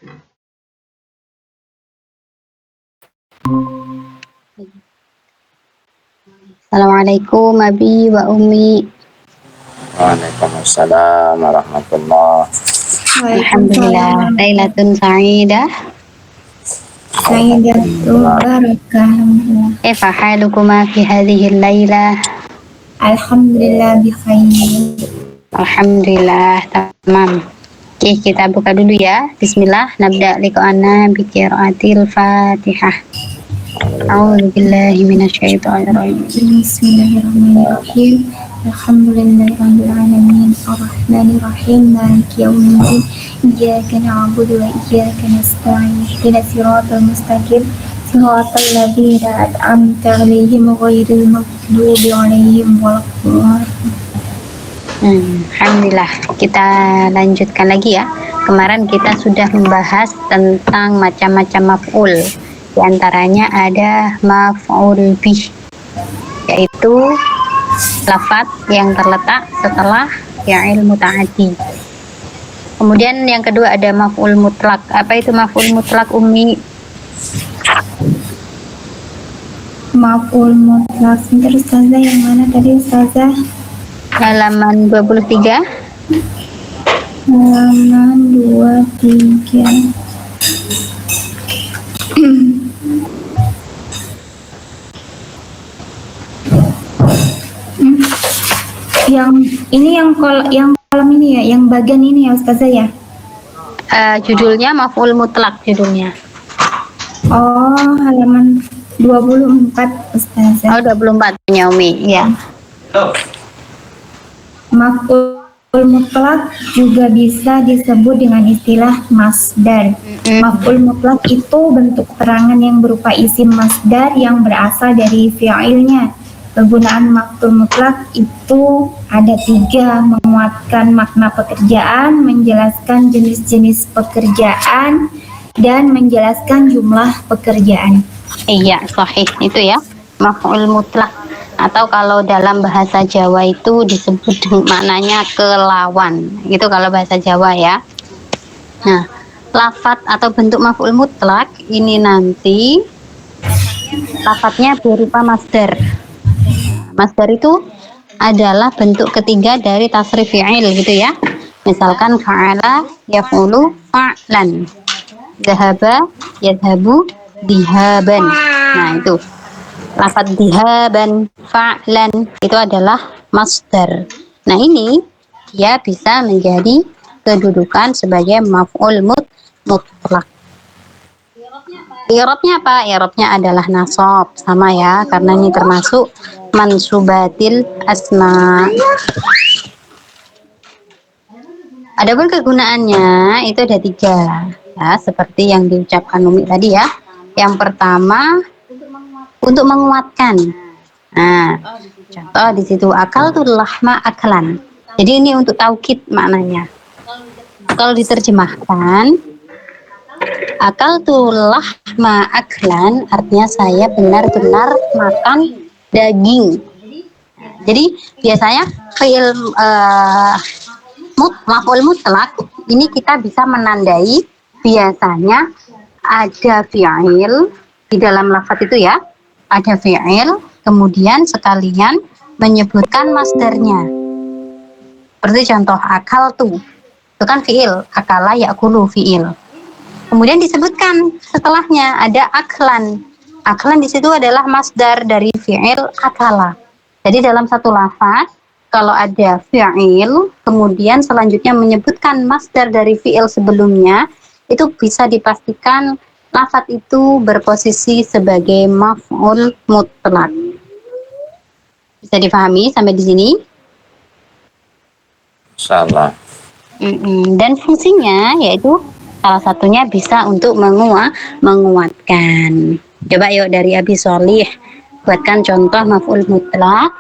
Assalamualaikum Abi wa Umi. Waalaikumsalam warahmatullahi. Alhamdulillah, Lailatun Sa'idah. Sa'idatun barakah. Kaifa halukuma fi hadhihi al-lailah? Alhamdulillah bi khair. Alhamdulillah, tamam. Oke, kita buka dulu ya. Bismillah, nabda liqa'ana bi qiraatil Fatihah. A'udzu billahi minasyaitonir rajim. Bismillahirrahmanirrahim. Alhamdulillahirabbil alamin arrahmanir rahim maliki yaumiddin iyyaka na'budu wa iyyaka nasta'in ihdinas siratal mustaqim siratal ladzina an'amta 'alaihim ghairil maghdubi 'alaihim waladdallin. Alhamdulillah, kita lanjutkan lagi ya. Kemarin kita sudah membahas tentang macam-macam maf'ul. Di antaranya ada maf'ul bih, yaitu lafaz yang terletak setelah fi'il muta'addi. Kemudian yang kedua ada maf'ul mutlak. Apa itu maf'ul mutlak, Umi? Maf'ul mutlak. Sebentar Ustazah, yang mana tadi Ustazah? Halaman 23. Halaman 23. Yang ini yang kolom ini ya, yang bagian ini ya Ustazah ya. Judulnya maf'ul mutlak judulnya. Oh, halaman 24 Ustazah. Oh, 24 punya Umi, ya. Maf'ul mutlak juga bisa disebut dengan istilah masdar. Maf'ul mutlak itu bentuk terangan yang berupa isim masdar yang berasal dari fi'ilnya. Penggunaan maf'ul mutlak itu ada 3: menguatkan makna pekerjaan, menjelaskan jenis-jenis pekerjaan, dan menjelaskan jumlah pekerjaan. Iya, sahih itu ya, maf'ul mutlak. Atau kalau dalam bahasa Jawa itu disebut maknanya kelawan. Itu kalau bahasa Jawa ya. Nah, lafadz atau bentuk maf'ul mutlak ini nanti lafadznya berupa masdar. Masdar itu adalah bentuk ketiga dari tasrif fi'il gitu ya. Misalkan fa'ala yaf'ulu fa'lan, dhahaba yadhabu dihaban. Nah, itu lafadz dihaban, fa'lan itu adalah masdar. Nah, ini dia bisa menjadi kedudukan sebagai maf'ul mutlak. I'rabnya apa? I'rabnya adalah nasab, sama ya, karena ini termasuk mansubatil asma. Adapun kegunaannya itu ada 3 ya, seperti yang diucapkan Umi tadi ya. Yang pertama untuk menguatkan. Nah, contoh di situ akal tuh lahma aklan. Jadi ini untuk taukid maknanya. Kalau diterjemahkan akal tuh lahma aklan artinya saya benar-benar makan daging. Jadi biasanya fi'il maf'ul mutlak ini kita bisa menandai biasanya ada fi'il di dalam lafaz itu ya. Ada fi'il kemudian sekalian menyebutkan masdarnya. Seperti contoh akal tuh. Itu kan fi'il, akala ya'kulu fi'il. Kemudian disebutkan setelahnya ada aklan. Aklan di situ adalah masdar dari fi'il akala. Jadi dalam satu lafaz kalau ada fi'il kemudian selanjutnya menyebutkan masdar dari fi'il sebelumnya, itu bisa dipastikan lafaz itu berposisi sebagai maf'ul mutlak. Bisa difahami sampai di sini? Insyaallah. Dan fungsinya yaitu salah satunya bisa untuk menguatkan. Coba yuk dari Abi Sholih buatkan contoh maf'ul mutlak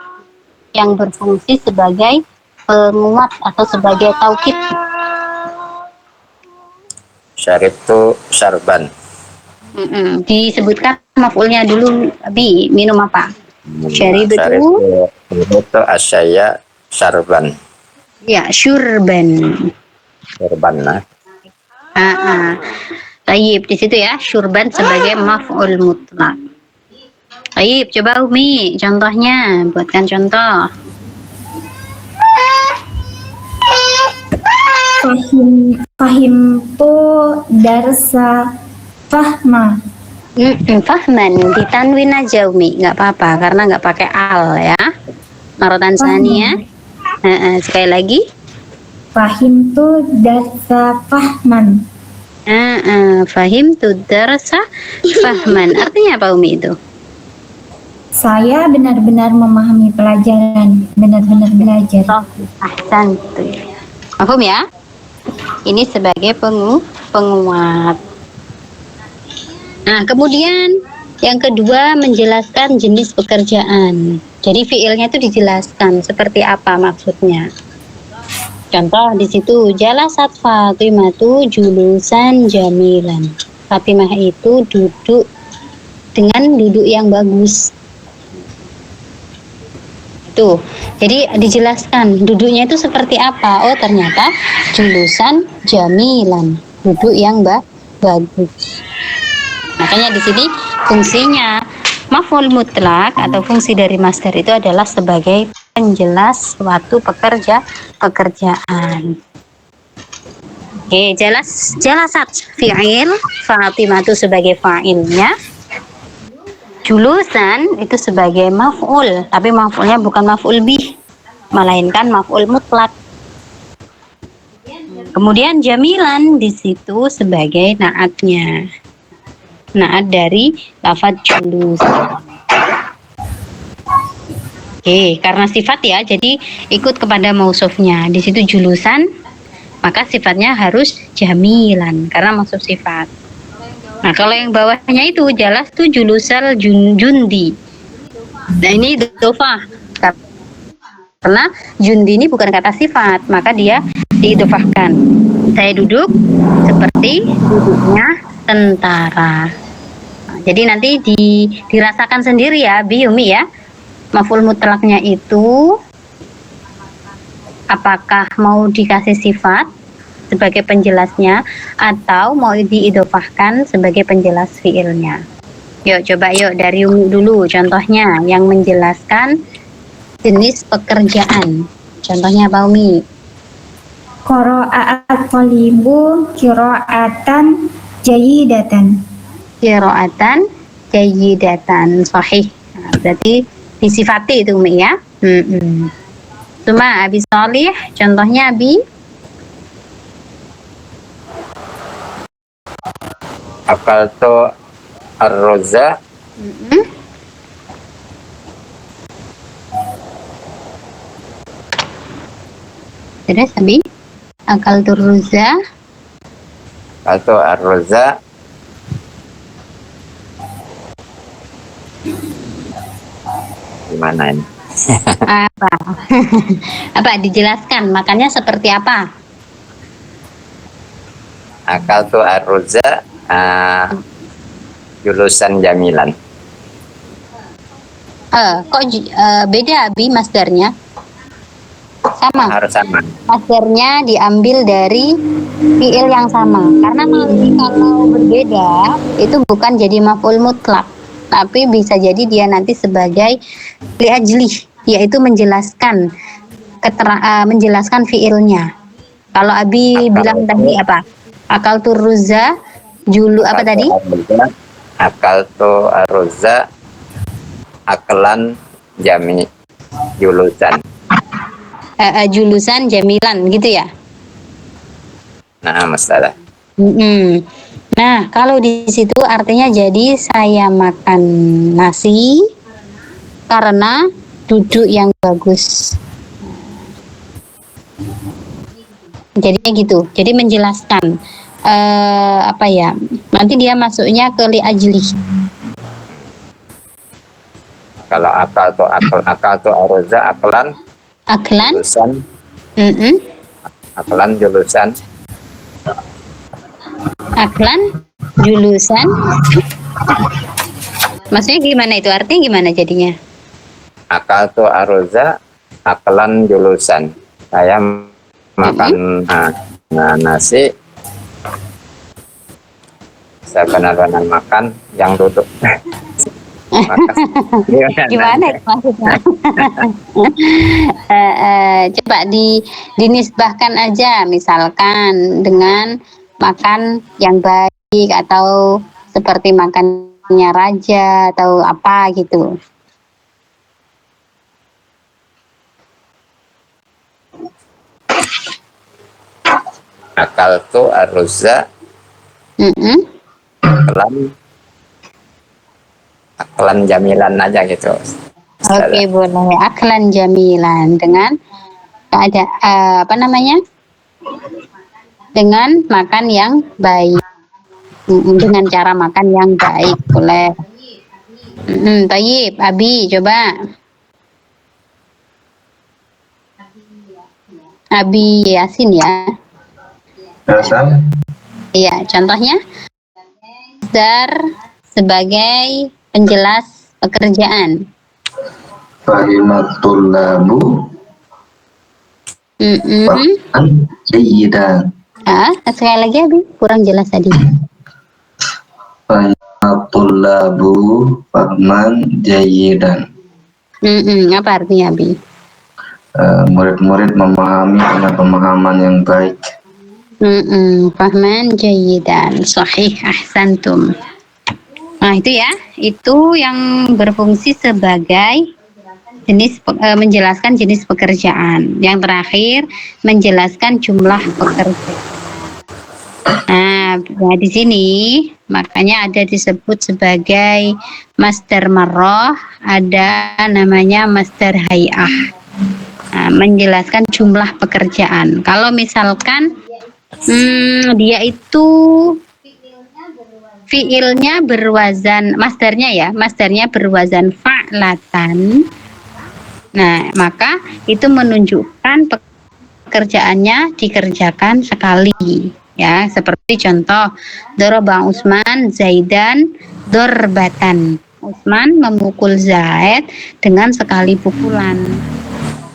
yang berfungsi sebagai penguat atau sebagai taukid. Syaribtu syarban. Disebutkan maf'ulnya dulu, Abi, minum apa? Syaribtu asyaya syarban. Ya, syurban. Syarban nah. Tayyib di situ ya, syurban sebagai maf'ul mutlak. Tayyib, coba Umi contohnya, buatkan contoh. Fahim tuh darsa fahma. Fahman ditanwin aja Umi, nggak apa-apa karena nggak pakai al ya. Maratan saniyah. Sekali lagi. Fahim tuh darsa fahman. Fahim tu darsa fahman. Artinya apa Umi itu? Saya benar-benar memahami pelajaran, benar-benar belajar. Ahsan tuh. Paham ya? Ini sebagai penguat. Nah, kemudian yang kedua menjelaskan jenis pekerjaan. Jadi fiilnya itu dijelaskan seperti apa maksudnya. Contoh di situ jalasat Fatimatu julusan jamilan. Fatimah itu duduk dengan duduk yang bagus. Tuh, jadi dijelaskan duduknya itu seperti apa. Oh, ternyata julusan jamilan, duduk yang bagus. Makanya di sini fungsinya maf'ul mutlak atau fungsi dari masdar itu adalah sebagai penjelas suatu pekerjaan. Oke, jalasat fi'il, Fatimah itu sebagai fa'ilnya. Julusan itu sebagai maf'ul, tapi maf'ulnya bukan maf'ul bih, melainkan maf'ul mutlak. Kemudian jamilan di situ sebagai naatnya. Naat dari lafaz julus. Oke, karena sifat ya, jadi ikut kepada mausufnya. Di situ julusan, maka sifatnya harus jamilan karena mausuf sifat. Nah, kalau yang bawahnya itu jelas tuh julusal jundi. Nah, ini idhofah. Karena jundi ini bukan kata sifat, maka dia diidhofahkan. Saya duduk seperti duduknya tentara. Nah, jadi nanti dirasakan sendiri ya, Umi ya. Maf'ul mutlaknya itu apakah mau dikasih sifat sebagai penjelasnya atau mau diidhofahkan sebagai penjelas fiilnya. Yuk coba yuk dari Umi dulu contohnya yang menjelaskan jenis pekerjaan. Contohnya apa Umi? Qira'at thalibu qira'atan jayyidatan. Qira'atan jayyidatan, sahih. Nah, berarti disifati itu Umi ya. Cuma Abi Sholih, contohnya Abi. Akaltu ar-roza. Terus Abi, akaltu ruza. Akaltu ar-roza. Gimana ini? Apa? Apa dijelaskan makannya seperti apa? Akaltu ar-roza. Julusan jamilan. Kok beda Abi masdarnya? Sama. Harus sama. Masdarnya diambil dari fiil yang sama. Karena nanti kalau berbeda itu bukan jadi maf'ul mutlak, tapi bisa jadi dia nanti sebagai li'ajlih, yaitu menjelaskan menjelaskan fiilnya. Kalau Abi bilang tadi apa? Akal turruza julu apa tadi? Akaltu ar-roza aklan jami julusan. Julusan jamilan gitu ya. Nah, masalah. Nah, kalau di situ artinya jadi saya makan nasi karena duduk yang bagus. Jadinya gitu. Jadi menjelaskan apa ya? Nanti dia masuknya ke li ajli. Kalau akal tu arza aklan julusan. Aklan julusan. Aklan julusan. Maksudnya gimana itu? Artinya gimana jadinya? Akal tu arza aklan julusan. Saya makan nasi sebenar-benar makan yang duduk. Maka Gimana itu maksudnya? Coba dinisbahkan aja, misalkan dengan makan yang baik atau seperti makannya raja atau apa gitu. akal tuh aruzza aklan jamilan aja gitu. Oke, boleh. Aklan jamilan dengan ada apa namanya? Dengan makan yang baik. Dengan cara makan yang baik, boleh. Tayyib, Abi, coba. Abi Yasin ya. Iya, contohnya masdar sebagai penjelas pekerjaan. Fahimatul labu sayyidan. Sekali lagi Abi, kurang jelas tadi. Fahimatul labu fahman jayyidan. Apa artinya Abi? Murid-murid memahami dengan pemahaman yang baik. Fahman jayyidan. Sahih, ahsantum. Nah itu ya, itu yang berfungsi sebagai jenis menjelaskan jenis pekerjaan. Yang terakhir menjelaskan jumlah pekerja. Nah di sini makanya ada disebut sebagai masdar marrah, ada namanya masdar hay'ah. Nah, menjelaskan jumlah pekerjaan. Kalau misalkan dia itu fiilnya berwazan, masdarnya berwazan fa'latan. Nah, maka itu menunjukkan pekerjaannya dikerjakan sekali, ya. Seperti contoh, daraba Utsman Zaidan dorbatan. Utsman memukul Zaid dengan sekali pukulan.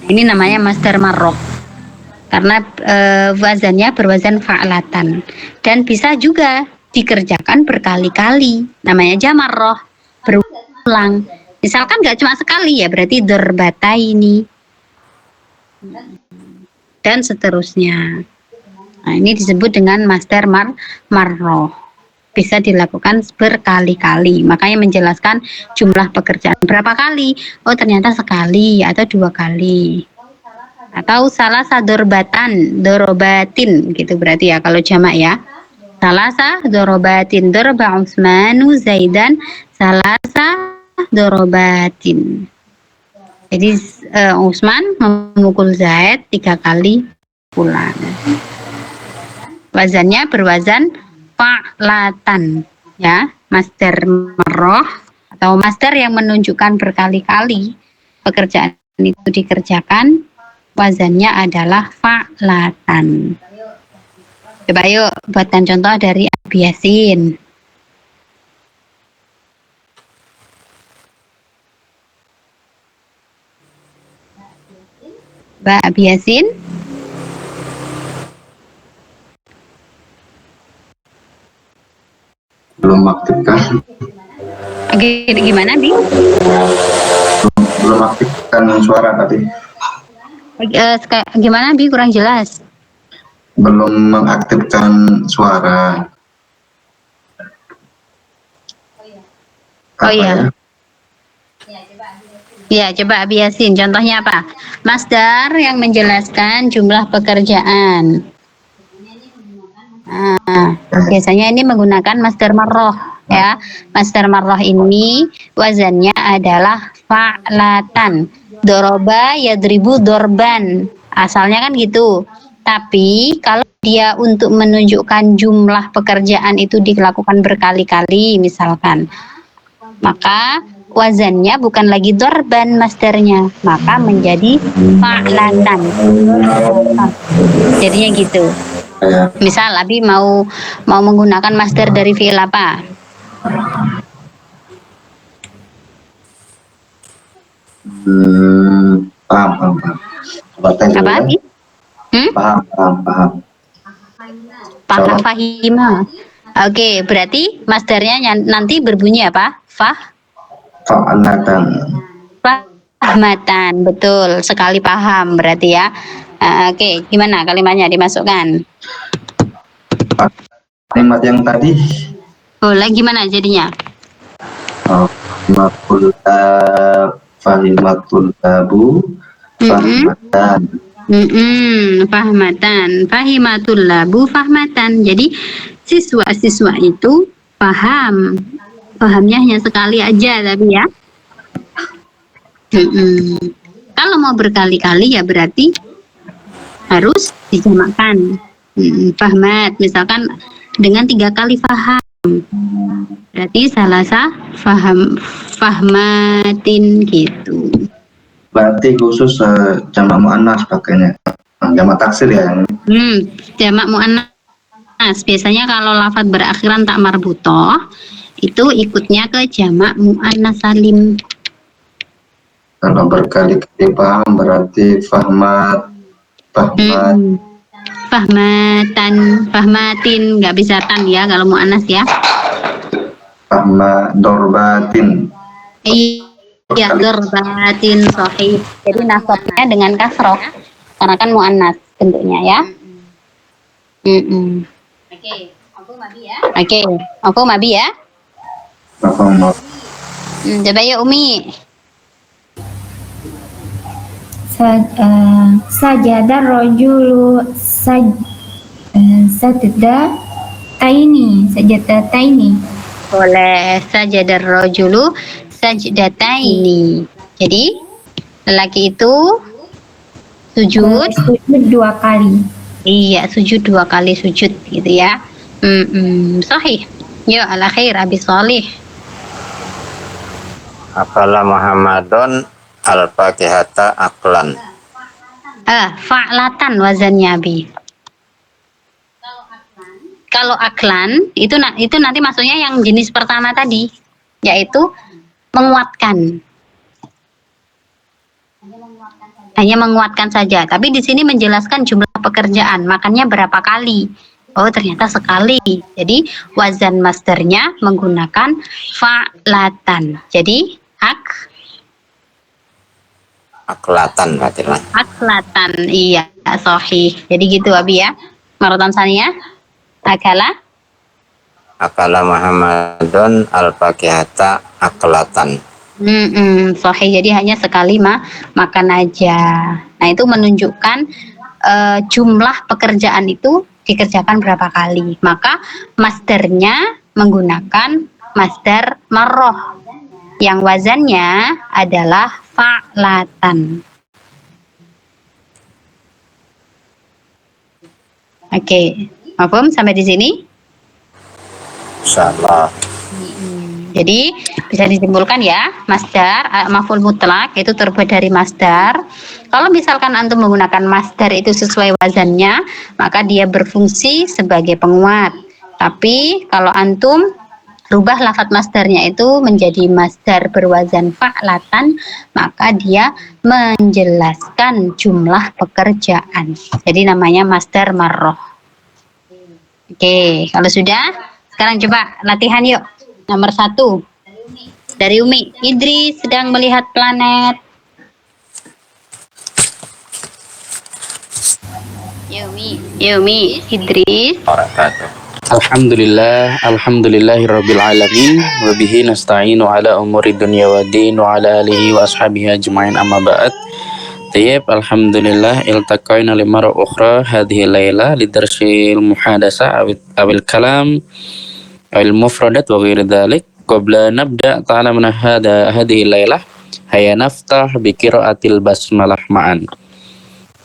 Ini namanya masdar marrah. Karena wazannya berwazan fa'latan. Dan bisa juga dikerjakan berkali-kali, namanya jamarroh, berulang. Misalkan nggak cuma sekali ya, berarti ini dan seterusnya. Nah, ini disebut dengan masdar marroh, bisa dilakukan berkali-kali. Makanya menjelaskan jumlah pekerjaan berapa kali. Oh ternyata sekali atau 2 kali, atau salah dorobatin gitu berarti ya kalau jamak ya. Salasa dorobatin, dorba Utsmanu Zaidan salasa dorobatin. Jadi Utsman memukul Zaid 3 kali pukulan. Wazannya berwazan fa'latan, ya, masdar marrah atau masdar yang menunjukkan berkali-kali pekerjaan itu dikerjakan, wazannya adalah fa'latan. Coba yuk buatkan contoh dari Abi Yasin. Mbak Abi Yasin. Belum aktifkan. Gimana Bi? Belum aktifkan suara tadi. Gimana Bi, kurang jelas. Belum mengaktifkan suara. Oh iya. Ya, coba Abi Yasin, contohnya apa? Masdar yang menjelaskan jumlah pekerjaan. Biasanya ini menggunakan masdar marroh, ya. Masdar marroh ini wazannya adalah fa'latan. Doroba yadribu dorban. Asalnya kan gitu. Tapi kalau dia untuk menunjukkan jumlah pekerjaan itu dilakukan berkali-kali misalkan, maka wazannya bukan lagi dorban masdarnya, maka menjadi fa'latan. Jadinya gitu. Misal Abi mau menggunakan masdar dari fi'il apa? Paham. Apa Abi? Paham. Fahimah. Oke, berarti masdarnya nanti berbunyi apa? Fa'latan. Fahmatan, betul sekali paham berarti ya. Oke, gimana kalimatnya dimasukkan? Kalimat yang tadi Boleh gimana jadinya? fahimatul labu fahmatan. Fahmatan, fahimatul labu fahmatan. Jadi siswa-siswa itu paham, pahamnya hanya sekali aja tapi ya. Kalau mau berkali-kali ya berarti harus dijamakkan. Fahmat, misalkan dengan 3 kali faham, berarti salasa fahmatin gitu. Berarti khusus jamak muannas pakainya. Jamak taksir ya. Jamak muannas biasanya kalau lafadz berakhiran tak marbutoh itu ikutnya ke jamak muannas salim. Kalau berkali-kali paham berarti fahmat. Fahmatin nggak bisa tan ya kalau muannas ya. Dorbatin. Iya, dorbatin sahih. Jadi nasabnya dengan kasroh karena kan muannas bentuknya ya. Oke, aku mabi ya. Coba ya Umi. Sajada rojulu sajada taini. Boleh sajadar rojulu sajdataini. Jadi lelaki itu sujud 2 kali. Iya, sujud 2 kali sujud gitu ya. Sahih. Yo ala khair Abi Shalih. Akala Muhammadun al-fakihata aklan. Fa'latan wazannya Abi. Kalau aklan itu nanti maksudnya yang jenis pertama tadi, yaitu menguatkan. Hanya menguatkan saja. Tapi di sini menjelaskan jumlah pekerjaan, makannya berapa kali. Oh, ternyata sekali. Jadi wazan masdarnya menggunakan fa'latan. Jadi Aklatan berarti lah. aklatan. Iya, sahih. Jadi gitu Abi ya. Maratan saniyah. Akala Muhammadun al-fakihata aklatan. Sahih. Jadi hanya sekali makan aja. Nah, itu menunjukkan jumlah pekerjaan itu dikerjakan berapa kali. Maka masdarnya menggunakan masdar marroh yang wazannya adalah fa'latan. Oke, mafhum sampai di sini? Insyaallah. Jadi bisa disimpulkan ya, masdar maf'ul mutlak itu terbuat dari masdar. Kalau misalkan antum menggunakan masdar itu sesuai wazannya, maka dia berfungsi sebagai penguat. Tapi kalau antum rubah lafadz masdarnya itu menjadi masdar berwazan fa'latan, maka dia menjelaskan jumlah pekerjaan. Jadi namanya masdar marroh. Oke, kalau sudah, sekarang coba latihan yuk. Nomor 1 dari Umi. Idris sedang melihat planet. Umi, Idris. Alhamdulillahirabbil alamin wa bihi nasta'inu ala umuri dunya waddin wa ala alihi wa ashabihi ajmain amma ba'd. Tayyib, alhamdulillah iltaqaina limara ukhra hadhihi layla lidarsil muhadasa awil kalam awil mufradat wa ghairi dhalik. Qabla nabda ta'alamna hadhihi layla hayya naftah bi qiraatil basmalah ma'an.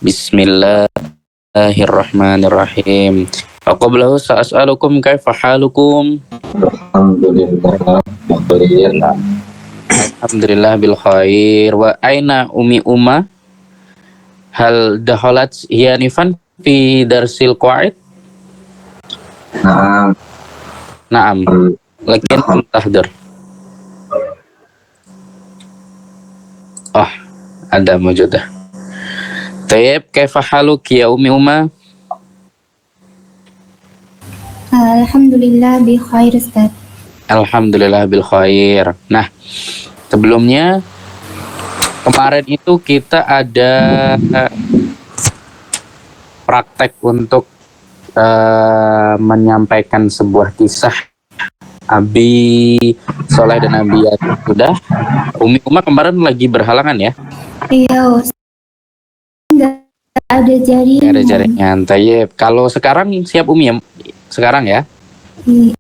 Bismillahirrahmanirrahim. Qablahu sa'as'alukum kaifa halukum? Alhamdulillah bil khair. Wa aina umi umma? Hal dakhalat yanifan fi darsil qaid? Naam. Lakin tahdir. Oh, ada mawjudah. Tayyib, kaifa haluk ya umi umma? Alhamdulillah bi khair Ustaz. Alhamdulillah bil khair. Nah, sebelumnya kemarin itu kita ada praktek untuk menyampaikan sebuah kisah Abi Soleh dan Abi Yasin. Sudah, Umi Uma kemarin lagi berhalangan ya? Iya Ustaz. Nggak ada jaringan. Nggak ada jaringan. Tayyib. Kalau sekarang siap Umi ya? Sekarang ya?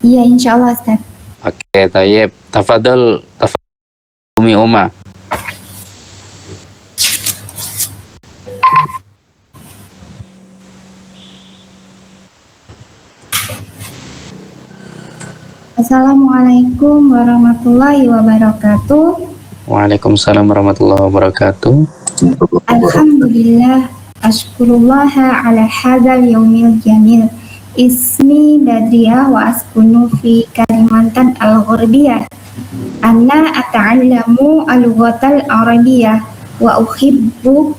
Iya insya Allah Ustaz. Oke, tayyib. Tafadhol Umi Uma. Assalamualaikum warahmatullahi wabarakatuh. Waalaikumsalam warahmatullahi wabarakatuh. Alhamdulillah, ashkurullaha ala hadzal yaumil jamil. Ismi Badriyah wa askunu fi Kalimantan al-Gharbiyah. Ana ata'allamu al-lughatal arabiyyah wa uhibbu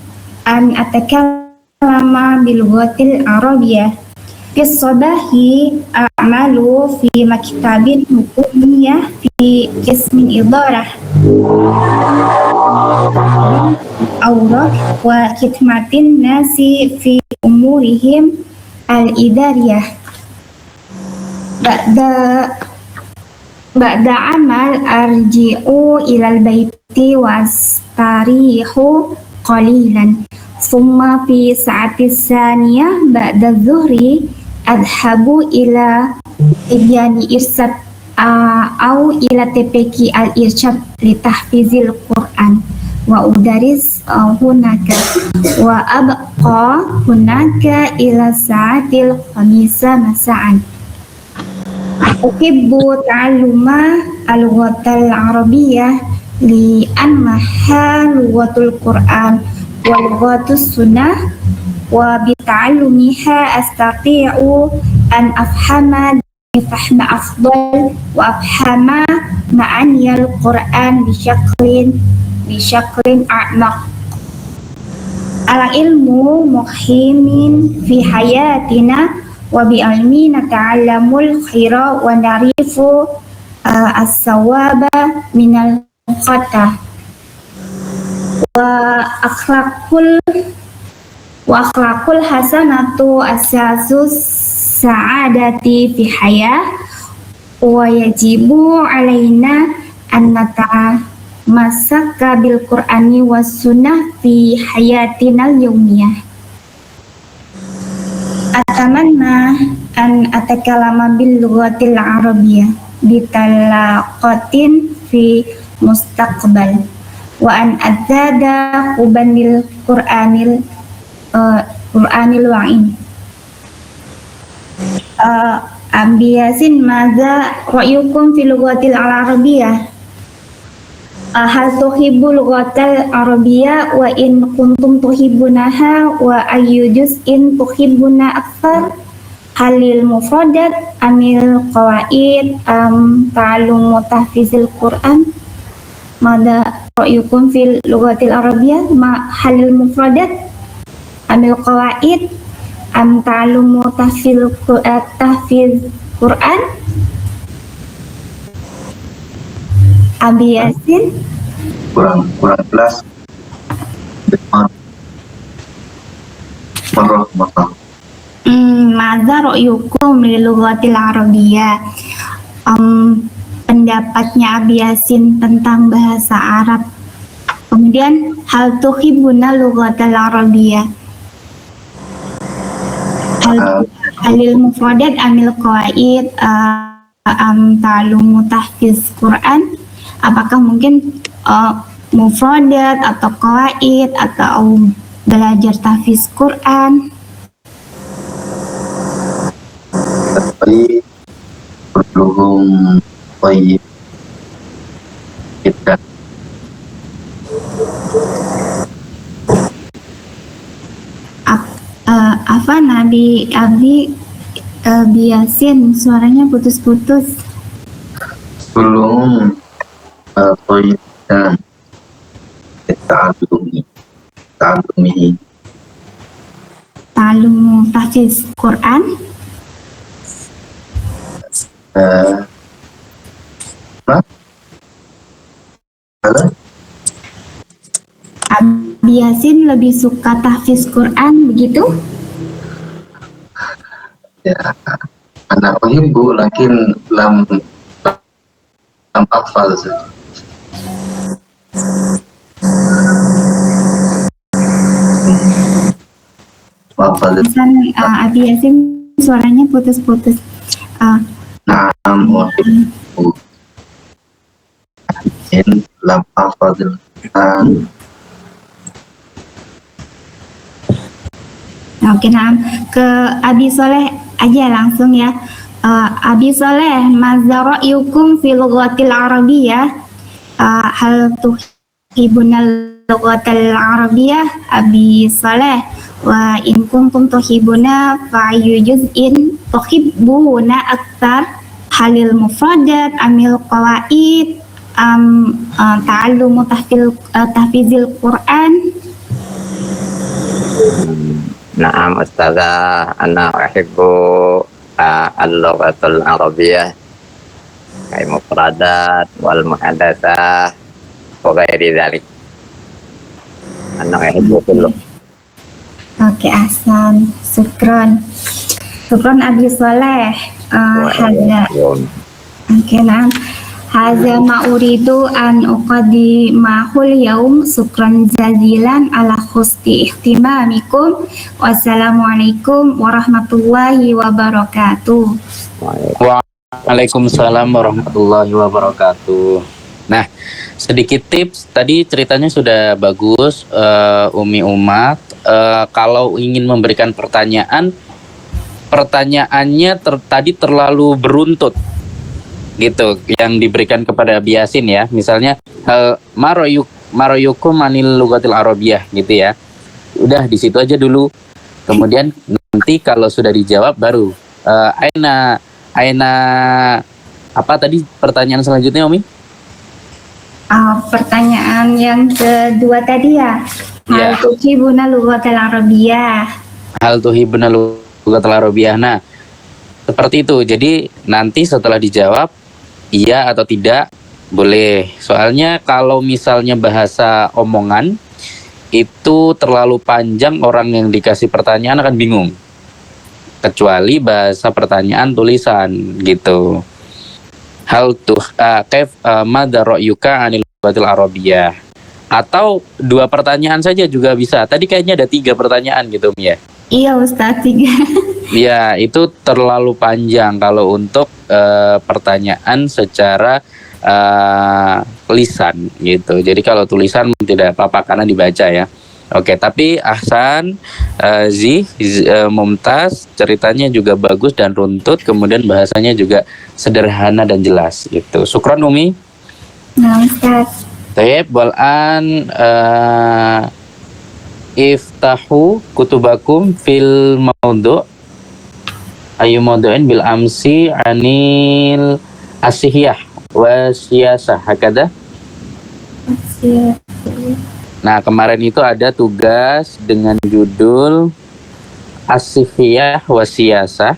an atakallama bil lughatil arabiyyah. Fi sabahi a'malu fi maktabin hukumiyah fi qismin idarah awrah wa khidmatin nasi fi umurihim al-idariyah. Ba'da amal arji'u ilal baiti wastarihu qalilan. Summa fi sa'ati saniyah ba'da zuhri adhabu ila ibyani irsad au ila TPQ al-irsyad li tahfizil Qur'an wa udaris hunaka wa abqa hunaka ila sa'atil khamisa masa'an. Uhibbu ta'alluma al-lughatal arabiyyah li annaha lughatul Qur'an wa lughatus sunnah wa bi ta'allumiha astati'u an afhama fahma afdal wa afhama ma'aniyal Qur'an bisyaklin a'maq. Al-ilmu muhimin fi hayatina wa bi ilmi nata'allamul khaira wa narifu as-sawaba minal khata wa akhlaqul hasanatu asasus sa'adati fi hayah wa yajibu alaina an nata'amassaka bil Qur'ani was sunnah fi hayatina al-yawmiyah. Atamanna an atakalama bil lughatil arabiyyah bitalaqatin fi mustaqbal wa an adzada qubanil Qur'anil wa'in. Abi Yasin, madza ra'yukum fil lughatil arabiyyah? Hal tuhibbu lughatal arabiyyah wa in kuntum tuhibbunaha wa ayyu juz'in tuhibbuna akthar? Halil mufradat amil qawaid ta'allumu tahfizil Qur'an? Madza ra'yukum fil lughatil arabiyyah? Halil mufradat amil qawaid ta'allumu tahfiz Qur'an? Abi Yasin, kurang jelas. Madza ra'yukum lil lughatil arabiyyah? Pendapatnya Abi Yasin tentang bahasa Arab. Kemudian hal tuhibbuna lughatal arabiyyah? Halil mufradat amil qawaid ta'allumu tahfiz Qur'an? Apakah mungkin mufradat atau qawaid atau belajar tahfiz Quran? Tapi belum baik kita Apa Nabi Yasin, suaranya putus-putus. belum baik dan ta'allumihi Ta'allumu tahfiz Quran? Eh, Nah, halo? Abi Yasin lebih suka tahfiz Quran begitu? Ya, anak uhibbu lakin lam hafal. Hafal. Hasan, Abi Yasin suaranya putus-putus. Na'am uhibbu lakin lam hafal. Oke, nah ke Abi Soleh aja langsung ya. Abi Soleh, mazara yukum fil lughatil arabiyyah. Hal tuhibunal lughatil arabiyyah Abi Soleh wa in kuntum tuhibuna fa ayu juz'in tuhibbuna aktar halil mufradat amil qawaid ta'allumu tahfizil Quran. Naam ustazah, ana uhibbu al-lughatul arabiyyah kay mufradat wal muhadatsah wa ghairi dzalik. Ana uhibbu kullu. Oke, Ahsan, syukron Abi Soleh. Hadza oke, nah hadza ma uridu an uqaddimahul yaum, syukran jazilan ala husni ihtimamikum. Wassalamualaikum warahmatullahi wabarakatuh. Waalaikumsalam warahmatullahi wabarakatuh. Nah, sedikit tips tadi ceritanya sudah bagus, Umi Umat. Kalau ingin memberikan pertanyaannya tadi terlalu beruntut gitu yang diberikan kepada Abi Yasin ya. Misalnya maroyukum manil lugatil arabiyyah gitu ya. Udah di situ aja dulu. Kemudian nanti kalau sudah dijawab baru aina apa tadi pertanyaan selanjutnya, Umi? Pertanyaan yang kedua tadi ya. Ya. Hal tuhibuna lughatal arabiyyah. Hal tuhibuna lughatal arabiyyah. Nah, seperti itu. Jadi nanti setelah dijawab iya atau tidak boleh. Soalnya kalau misalnya bahasa omongan itu terlalu panjang, orang yang dikasih pertanyaan akan bingung. Kecuali bahasa pertanyaan tulisan gitu. Hal tuh kaif madza ra'yuka 'anil lughatil arabiyyah. Atau 2 pertanyaan saja juga bisa. Tadi kayaknya ada 3 pertanyaan gitu, ya. Iya Ustaz, 3. Ya, itu terlalu panjang kalau untuk pertanyaan secara lisan gitu. Jadi kalau tulisan tidak apa-apa karena dibaca ya. Oke, tapi Ahsan, Mumtaz, ceritanya juga bagus dan runtut, kemudian bahasanya juga sederhana dan jelas gitu. Syukran Umi. Nah, Ustaz. Tayyib, wal'an iftahu kutubakum fil mawdu' ayu mawdu'in bil amsi anil asihiyah wa siyasah hakada. Nah, kemarin itu ada tugas dengan judul asihiyah wa siyasah.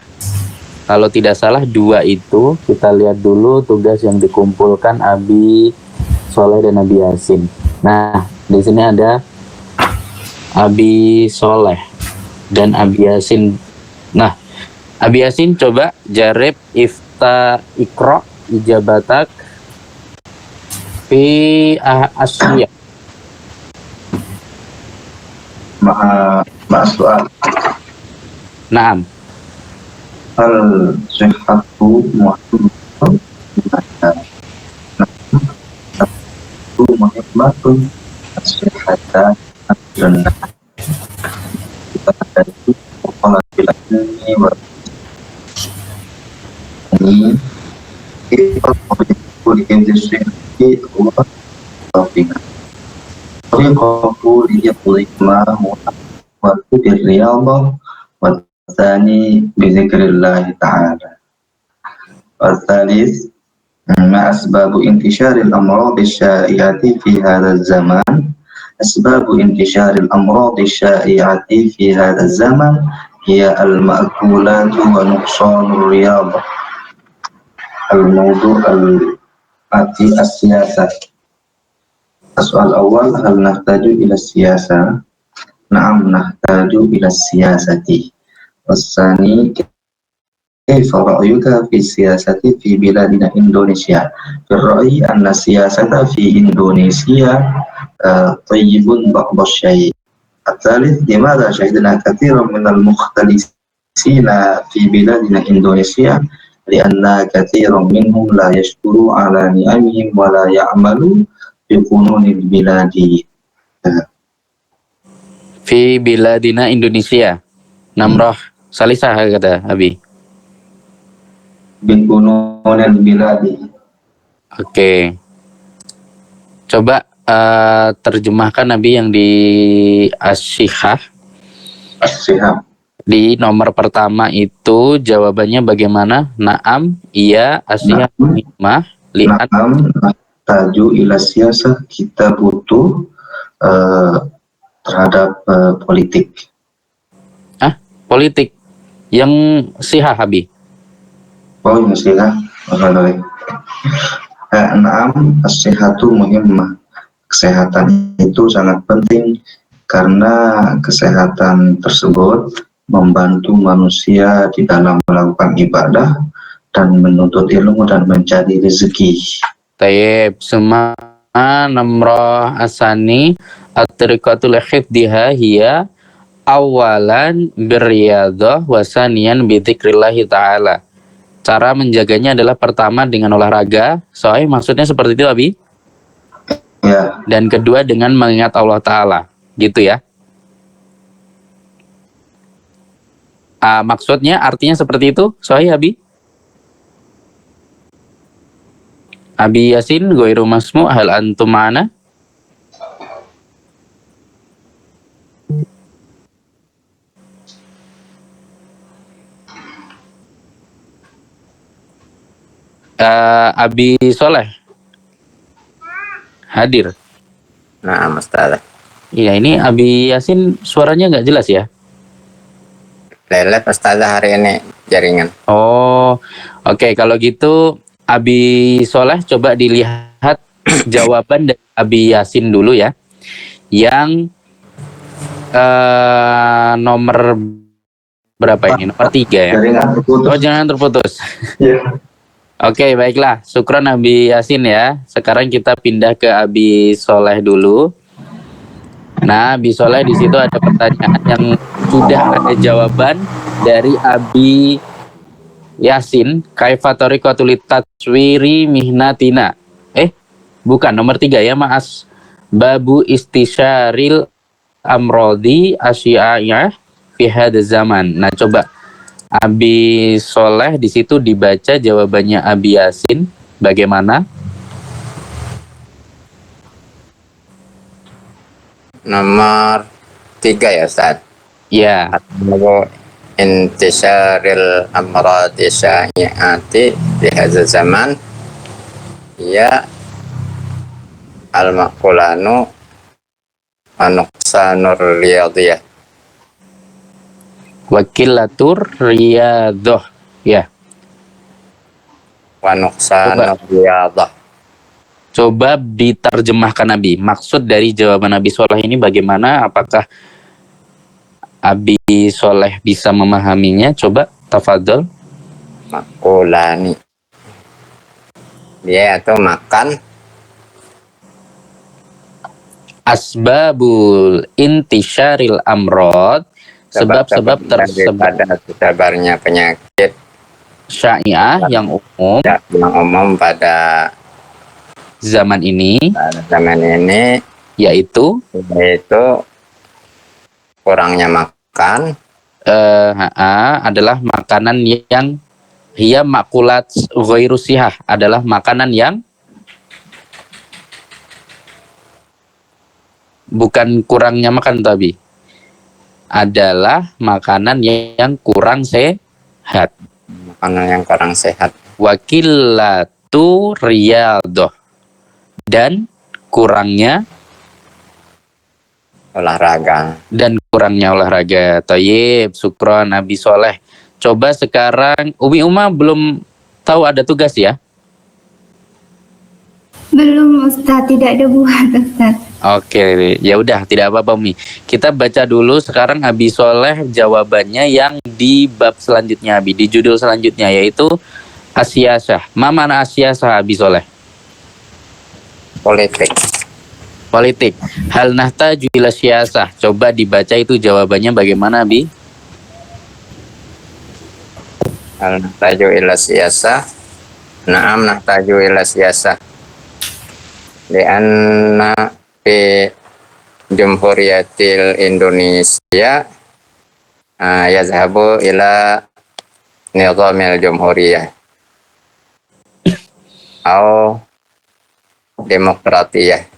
Kalau tidak salah 2 itu. Kita lihat dulu tugas yang dikumpulkan Abi Soleh dan Abi Yasin. Nah, di sini ada Abi Soleh dan Abi Yasin. Nah, Abi Yasin coba jarib ikra ijabatak fi asyiya. Ma'a soal. Naam. Al sihhatu muhibbatun muhibbatun as-sihhata dan kita dari kepala bilangnya wa ini kita kuliah di sini Allah taufik طريقه ليطلق معه بالرياضة والثاني بذكر الله تعالى والثالث ما أسباب انتشار الأمراض الشائعة في هذا الزمان أسباب انتشار الأمراض الشائعة في هذا الزمن هي المأكولات ونقصان الرياضة الموضوع الآتي السياسة. السؤال الأول هل نحتاج إلى السياسة؟ نعم نحتاج إلى السياسة. والثاني كيف رأيك في السياسة في بلادنا إندونيسيا؟ في الرأي أن السياسة في إندونيسيا طيب بعض الشيء. الثالث لماذا شهدنا كثيرا من المختلسين في بلادنا إندونيسيا؟ لأن كثير منهم لا يشكروا على نعمهم ولا يعملوا بقانون البلاد. Fi biladina Indonesia. Namroh Salisah kata Abi. بقانون البلاد. Oke. Coba terjemahkan Nabi yang di Asyihah. الصحة. Di nomor pertama itu jawabannya bagaimana? Naam, iya, Asyihah, hikmah, li'at. Naam nahtaju ila siyasah, kita butuh terhadap politik. Politik. Yang sihah Abi. Oh ya sihah. Naam as-sihatu muhimmah. Kesehatan itu sangat penting karena kesehatan tersebut membantu manusia di dalam melakukan ibadah dan menuntut ilmu dan mencari rezeki. Tayyib, semua namroh asani at-tariqatul hifdhiha hiya awalan birriyadah wasanian bidzikrillahi ta'ala. Cara menjaganya adalah pertama dengan olahraga. Soalnya maksudnya seperti itu Abi. Ya, Dan kedua dengan mengingat Allah Ta'ala. Gitu ya. Maksudnya artinya seperti itu Soalnya Abi. Abi Yasin Goiru Masmu hal antum ma'ana. Abi Soleh hadir. Nah, Ustaz. Iya, ini Abi Yasin suaranya nggak jelas ya. Lelet Ustaz hari ini jaringan. Oh, oke. Kalau gitu Abi Soleh coba dilihat jawaban dari Abi Yasin dulu ya. Yang nomor berapa ini? Nomor 3 ya. jaringan terputus. Oh, jangan terputus. Ya. Oke, baiklah. Syukron Abi Yasin ya. Sekarang kita pindah ke Abi Soleh dulu. Nah, Abi Soleh di situ ada pertanyaan yang sudah ada jawaban dari Abi Yasin. Kaifa tariqatul tatswiri mihnatina. Bukan nomor 3 ya, Mas. Babu istisyaril amrodi asyiyah fi hadzal zaman. Nah, coba Abi Soleh di situ dibaca jawabannya Abi Yasin bagaimana? Nomor 3 ya Ustaz. Ya, Atau intisaril amradi sya'iati di hadzal zaman ya al-maqulanu anuqsanur riyadiyah. wakilatur riyadoh. Ya, Wa nuqsanur riyadah. coba diterjemahkan Abi. Maksud dari jawaban Abi Soleh ini bagaimana? Apakah Abi Soleh bisa memahaminya? Coba tafadhol. Makulani. Dia itu makan Asbabul intisyaril amrod, sebab-sebab tersebut pada tersebarnya penyakit syai'ah yang umum yang umum pada zaman ini, zaman ini, yaitu kurangnya makan adalah makanan yang hiya makulat ghairu sihah, adalah makanan yang bukan kurangnya makan tapi adalah makanan yang kurang sehat. makanan yang kurang sehat. Wakillatu riyadoh, dan kurangnya Olahraga. Thayyib, syukron Nabi Soleh. Coba sekarang Umi Uma belum tahu ada tugas ya? Belum Ustaz, tidak ada buat Ustaz. Oke, ya udah tidak apa-apa Mi. Kita baca dulu sekarang Abi Soleh jawabannya yang di bab selanjutnya Abi, di judul selanjutnya yaitu Asyasah. Ma mana asyasah Abi Soleh? Politik. Politik. Hal nahtaju ila syasah. Coba dibaca itu jawabannya bagaimana Abi? Al nahtaju ila siyasah. Naam nahtaju ila siyasah. Lianna fi Jumhuriyatil Indonesia yazhabu ila nizamil jumhuriyah atau demokratiyah.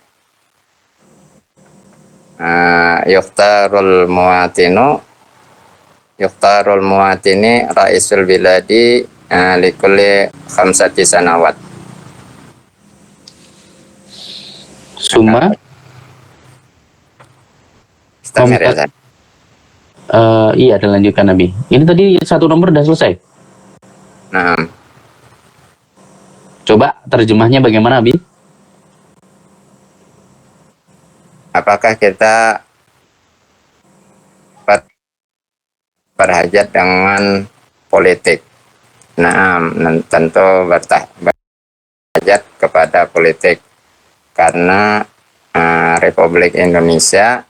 Yuktarul muwatini raisul biladi likulli khamsati sanawat. Suma Istamir ya, Ustaz. iya ada lanjutkan Abi. Ini tadi satu nomor udah selesai. Nah, Coba terjemahnya bagaimana Abi? apakah kita berhajat dengan politik? Nah, tentu berhajat kepada politik karena Republik Indonesia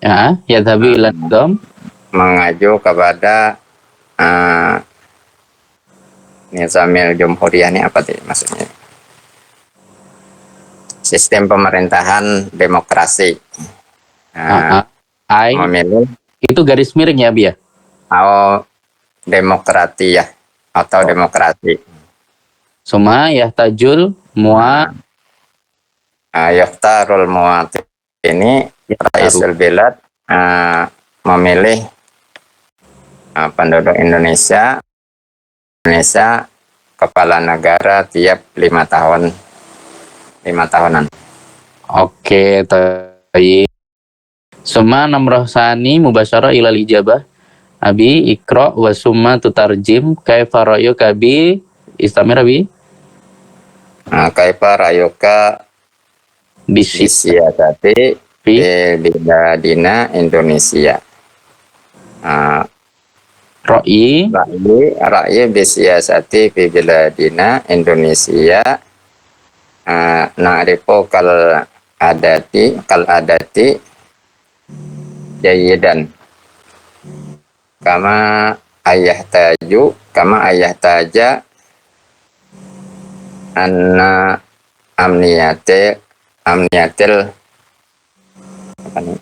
Ya tapi ilan dom. mengaju kepada Nizamil Jumhuriyah. Ini apa sih maksudnya? Sistem pemerintahan demokrasi. Memilih Itu garis miring ya Abi ya? atau demokratiyah atau demokrasi. Suma yahtajul mua Yuktarul muwatin ini Raisul Bilad memilih penduduk Indonesia kepala negara tiap 5 tahunan. Oke, baik. Suma namroh sani mubasyarah ilal ijabah. Abi ikra wa summa tutarjim kaifa ra'yuka bi istamir Abi Kaifa rayuka bisi bisiyasati di biladina Indonesia. Ra'yi bisiyasati fi biladina Indonesia. Na'rifu kal adati jayidan kama ayah taja anna amniyatil apa nih?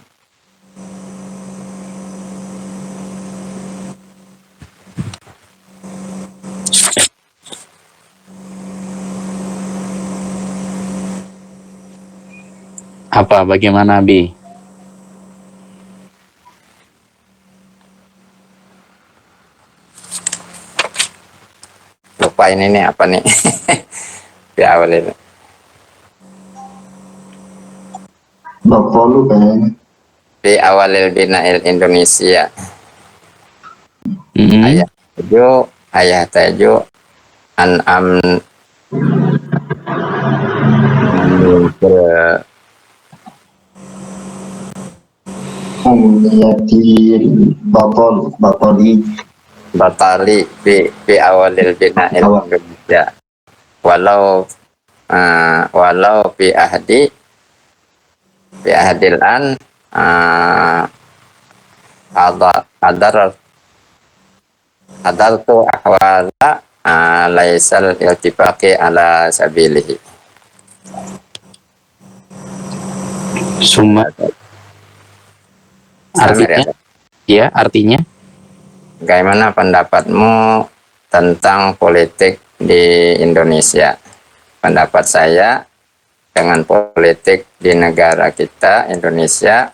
Apa bagaimana Abi? Lupa ini nih apa nih? Di awal itu. Bapolu kayaknya. Di awalil bina'il Indonesia. Ayah taju an Amniyatil Bapoli batali di awalil bina'il Indonesia. Walau fi ahdil an adartu ahwala laisal iltifaqi ala sabilihi. Suma artinya bagaimana pendapatmu tentang politik di Indonesia? Pendapat saya dengan politik di negara kita Indonesia,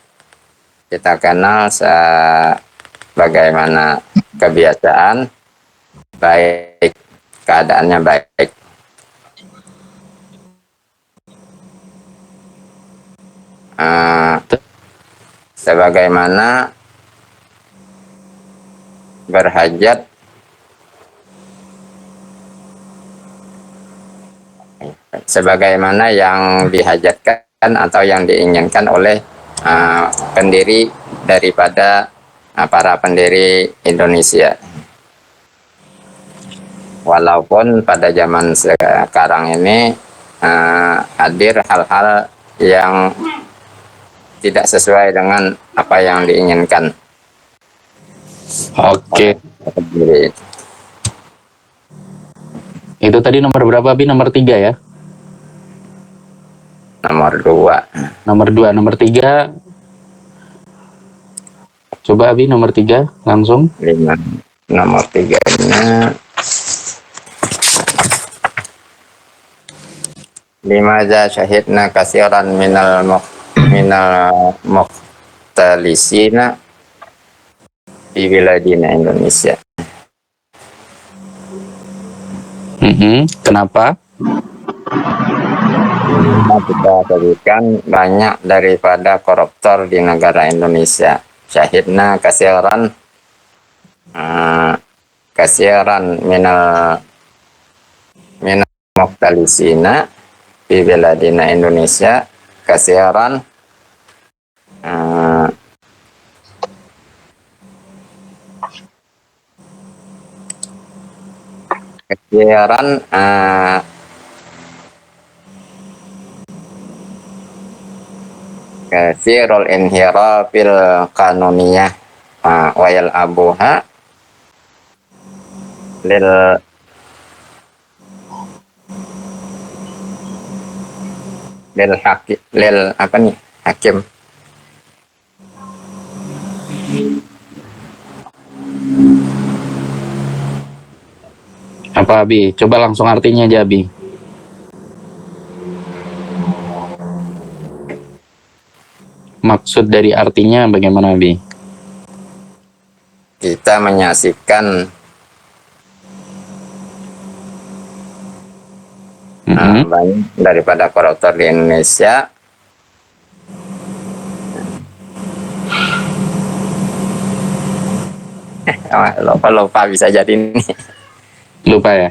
kita kenal bagaimana kebiasaan baik, keadaannya baik. Sebagaimana berhajat sebagaimana yang dihajatkan atau yang diinginkan oleh pendiri daripada para pendiri Indonesia. Walaupun pada zaman sekarang ini hadir hal-hal yang tidak sesuai dengan apa yang diinginkan. Oke. Pendiri. Itu tadi nomor berapa, Bi? Nomor 3 ya? Nomor 2. Nomor 2, nomor 3. Coba, Bi, nomor 3 langsung. Nomor 3-nya, limaza syahidna kasiran minal muqtalisina di wilayah Indonesia. Kenapa? Kita berikan banyak daripada koruptor di negara Indonesia. Syahidna kasiran minal muqtalisina di wilayah Indonesia, kasiran kasirul inhirafil kanuniyah wayal abuha hakim. Apa, Bi? Coba langsung artinya aja, Bi. Maksud dari artinya bagaimana, Bi? Kita menyaksikan banyak daripada koruptor di Indonesia lupa bisa jadi ini Lupa ya?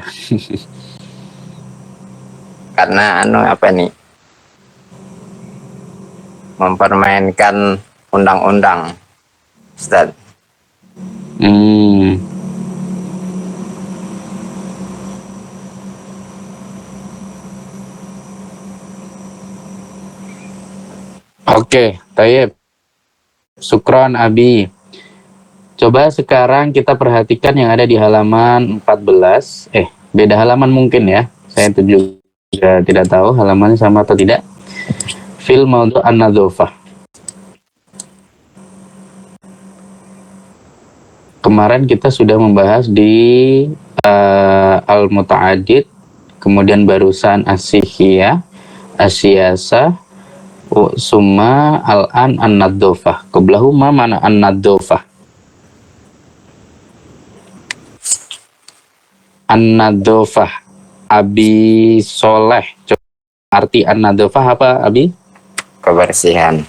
karena apa nih, mempermainkan undang-undang, Ustaz. Oke, Tayyib. Sukron, Abi. Coba sekarang kita perhatikan yang ada di halaman 14. Beda halaman mungkin ya. Saya juga tidak tahu halamannya sama atau tidak. Fil maudu an-nadzofah. Kemarin kita sudah membahas di al-muta'adid, kemudian barusan as-sihiyah, as-siyasah, summa al-an an-nadzofah. Qablahuma mana an-nadzofah? An-nadzofah. Abi Soleh. Arti an-nadzofah apa, Abi? Kebersihan.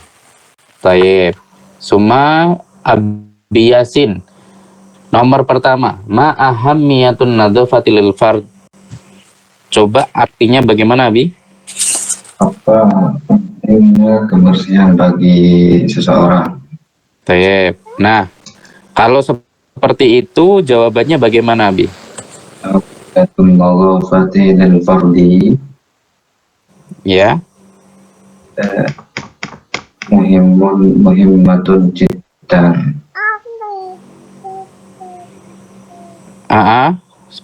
Tayyib. Summa Abi Yasin. Nomor pertama, ma ahammiyatun nadzofati lil fard. Coba artinya bagaimana, Abi? Apa pentingnya kebersihan bagi seseorang? Tayyib. Nah, kalau seperti itu jawabannya bagaimana, Abi? Adatun nadzafati lil fardi Ya. muhimmatun jiddan.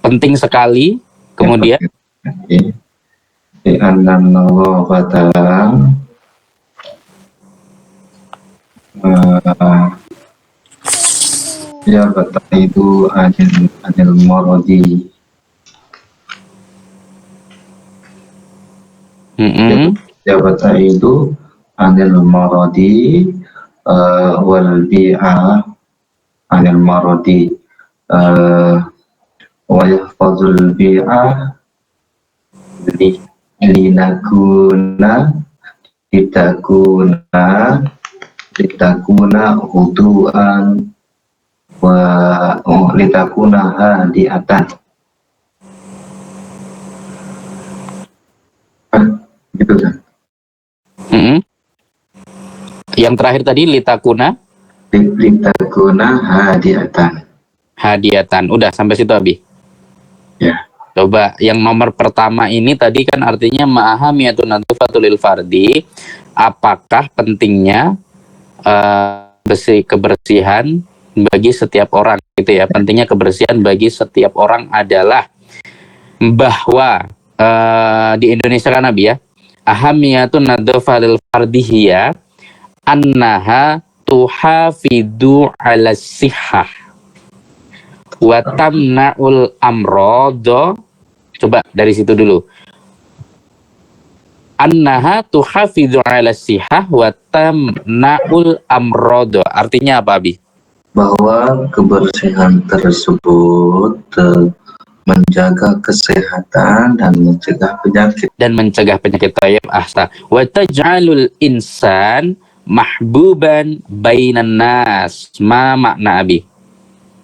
Penting sekali. Kemudian Di annan nadzafata ya batal itu anil maradi. Jabata itu anil maradi wal bi'a anil maradi wa yahfazul bi'a litakuna huduan wa litakuna hadiatan. Itu Ustaz. Mm-mm. Yang terakhir tadi litakuna Litakuna hadiatan. Udah sampai situ Abi. Ya. Coba yang nomor pertama ini tadi kan artinya ma'ahamiyatun nadzafatul lil fardi. Apakah pentingnya kebersihan bagi setiap orang gitu ya. Pentingnya kebersihan bagi setiap orang adalah bahwa di Indonesia kan Nabi ya. Ahamiyatun nadzafatul fardi hiya annaha tuhafidu ala sihah wa tamna'ul amrodo. Coba dari situ dulu. Annaha tuhafidhu ala sihah wa tamna'ul amrodo. Artinya apa, Abi? Bahwa kebersihan tersebut menjaga kesehatan dan mencegah penyakit. Dan mencegah penyakit. Tayyib ahsa. Wa taj'alul insan mahbuban bainan nas. Ma makna, Abi?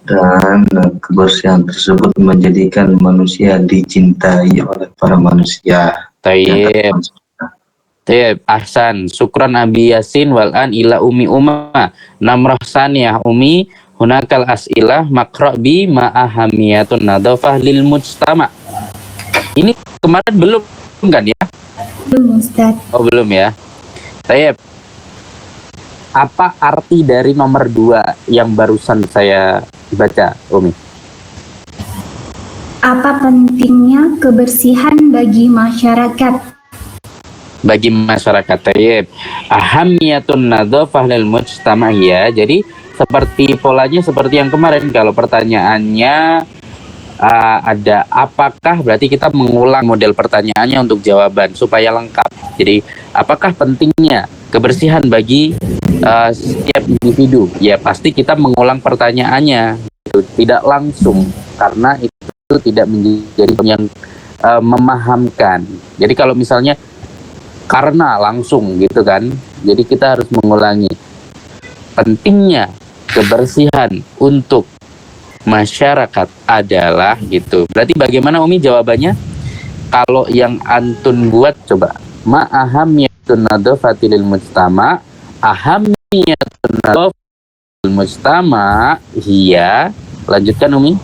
Dan kebersihan tersebut menjadikan manusia dicintai oleh para manusia. Tayyib. Tayyib, ahsan. Syukran Abi Yasin wal'an ila Umi Umma. Namrah saniyah Umi hunakal as'ilah makra' bi ma'ahamiyatun nadhafah lil mujtama. Ini kemarin belum kan ya? Belum Ustaz. Oh belum ya. Tayyib. Apa arti dari nomor 2 yang barusan saya baca, Umi? Apa pentingnya kebersihan bagi masyarakat? Bagi masyarakat. Tayyib. Ahamiyatun nadhafah lil mujtama ya. Jadi seperti polanya seperti yang kemarin. Kalau pertanyaannya ada apakah, berarti kita mengulang model pertanyaannya untuk jawaban supaya lengkap. Jadi apakah pentingnya kebersihan bagi setiap individu? Ya pasti kita mengulang pertanyaannya gitu. Tidak langsung karena itu tidak menjadi yang memahamkan. Jadi kalau misalnya karena langsung gitu kan, jadi kita harus mengulangi pentingnya kebersihan untuk masyarakat adalah gitu. Berarti bagaimana Umi jawabannya? Kalau yang antun buat coba ma'ahamiyatun nadhafatil mujtama, ahamiyatun nadhafatil mujtama hiya. Lanjutkan Umi.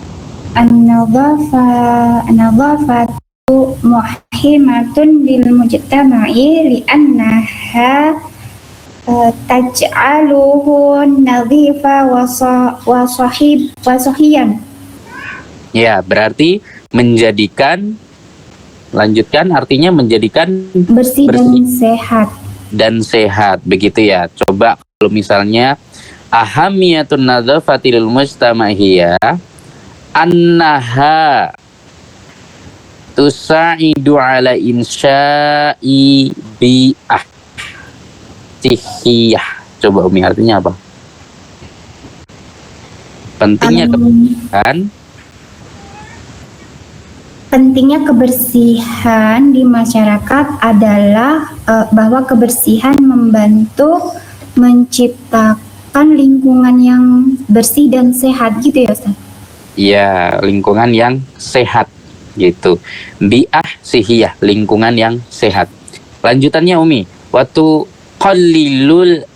An-nadhafatu muhimatun lil mujtama'i li'annaha taj'aluhu nadhifa wa sahiyan. Ya, berarti menjadikan, lanjutkan artinya menjadikan Bersih dan sehat. Dan sehat, begitu ya. Coba kalau misalnya ahamiyatun nadhafatil mujtama'iyya annaha tusa'idu ala insya'i bi'ah sihiyah. Coba Umi artinya apa? Pentingnya kebersihan. Pentingnya kebersihan di masyarakat adalah bahwa kebersihan membantu menciptakan lingkungan yang bersih dan sehat gitu ya Ustaz? Ya, lingkungan yang sehat gitu. Bi'ah sihiyah, lingkungan yang sehat. Lanjutannya Umi, watu qallilu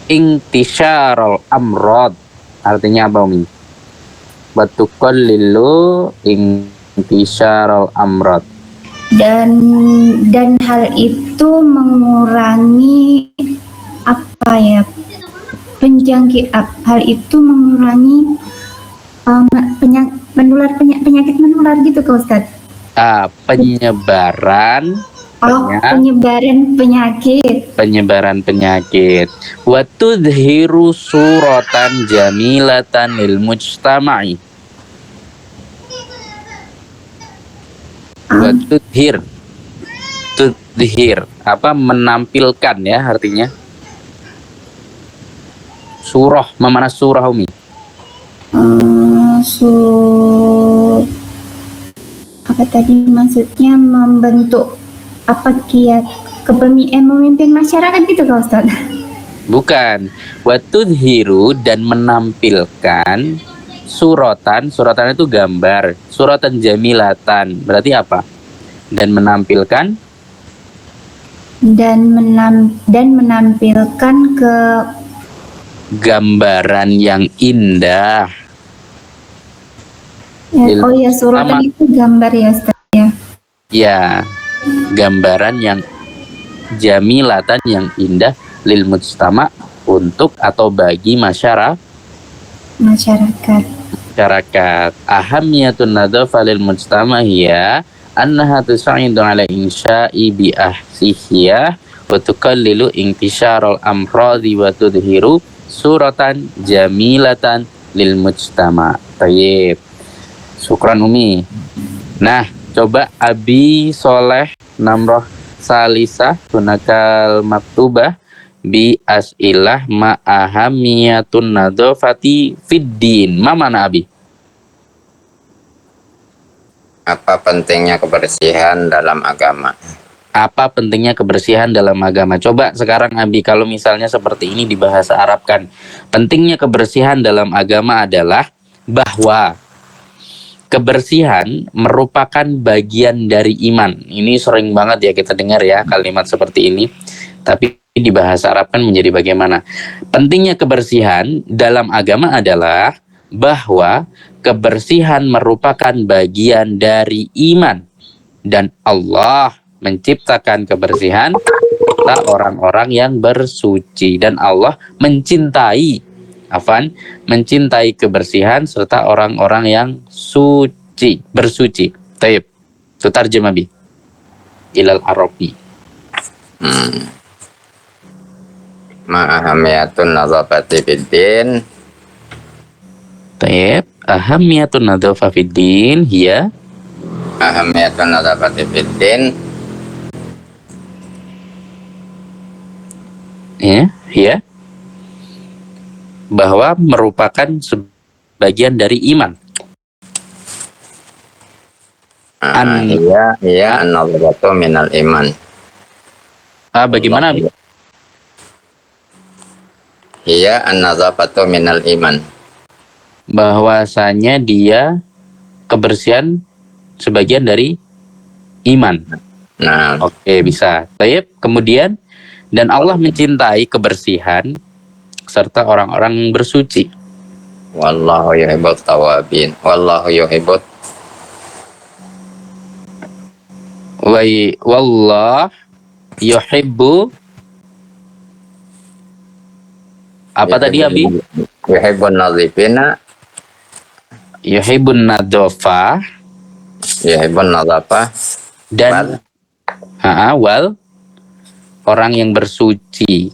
intisyarul amrad. Artinya apa Umi? Watu qallilu intisyarul amrad. Dan hal itu mengurangi apa ya? Hal itu mengurangi penyakit menular gitu ke Ustaz? Penyebaran penyakit. Wa tudhiru suratan jamilatan lil mujtama'i. Wa tudhir apa menampilkan ya artinya. Surah, mana surah Umi? Apa tadi maksudnya membentuk apa kiat memimpin masyarakat gitu kan Ustaz? Bukan. Watudhiru dan menampilkan suratan itu gambar, suratan jamilatan. Berarti apa? dan menampilkan dan menampilkan ke gambaran yang indah. oh ya, suratan itu gambar ya Ustaz ya. Ya, gambaran yang jamilatan yang indah lil mujtama untuk atau bagi masyarakat. Ahamiyatun nadhafa lil mujtama hiya annaha tusa'idu ala insya'i bi ahsihiyah wa tuqallilu intisyaral amradi wa tudhiru suratan jamilatan lil mujtama. Tayyib. Syukran Umi. Nah, coba Abi Soleh Namroh Salisah Tunakal Maktubah bi as'ilah ma'ahamiyatun nadhafati fiddin. Ma mana Abi? Apa pentingnya kebersihan dalam agama? Apa pentingnya kebersihan dalam agama? Coba sekarang Abi, kalau misalnya seperti ini di bahasa Arab kan, pentingnya kebersihan dalam agama adalah bahwa kebersihan merupakan bagian dari iman. Ini sering banget ya kita dengar ya kalimat seperti ini. Tapi di bahasa Arab kan menjadi bagaimana? Pentingnya kebersihan dalam agama adalah bahwa kebersihan merupakan bagian dari iman. Dan Allah menciptakan kebersihan serta orang-orang yang bersuci. Dan Allah mencintai kebersihan serta orang-orang yang bersuci. Taib. Itu tarjemah bi ilal Arabi. Ma'ahamiyatun nadhafati fiddin. Taib. Ahamiyatun nadhafa fiddin hiya Ahamiyatun nadhafati fiddin. Ya, bahwa merupakan sebagian dari iman. Iya, an-nadhafatu minal iman. Bagaimana? Iya, an-nadhafatu minal iman. Bahwasanya dia kebersihan sebagian dari iman. Nah, Oke, bisa. Taib. Kemudian, dan Allah mencintai kebersihan serta orang-orang yang bersuci. wallahu yuhibbut tawabin. Wallahu yuhibbut. Wallah yuhibbu apa tadi Abi? Yuhibbun nadhifina. Yuhibbun nadhafah Yuhibbun nadhafah. dan wal orang yang bersuci.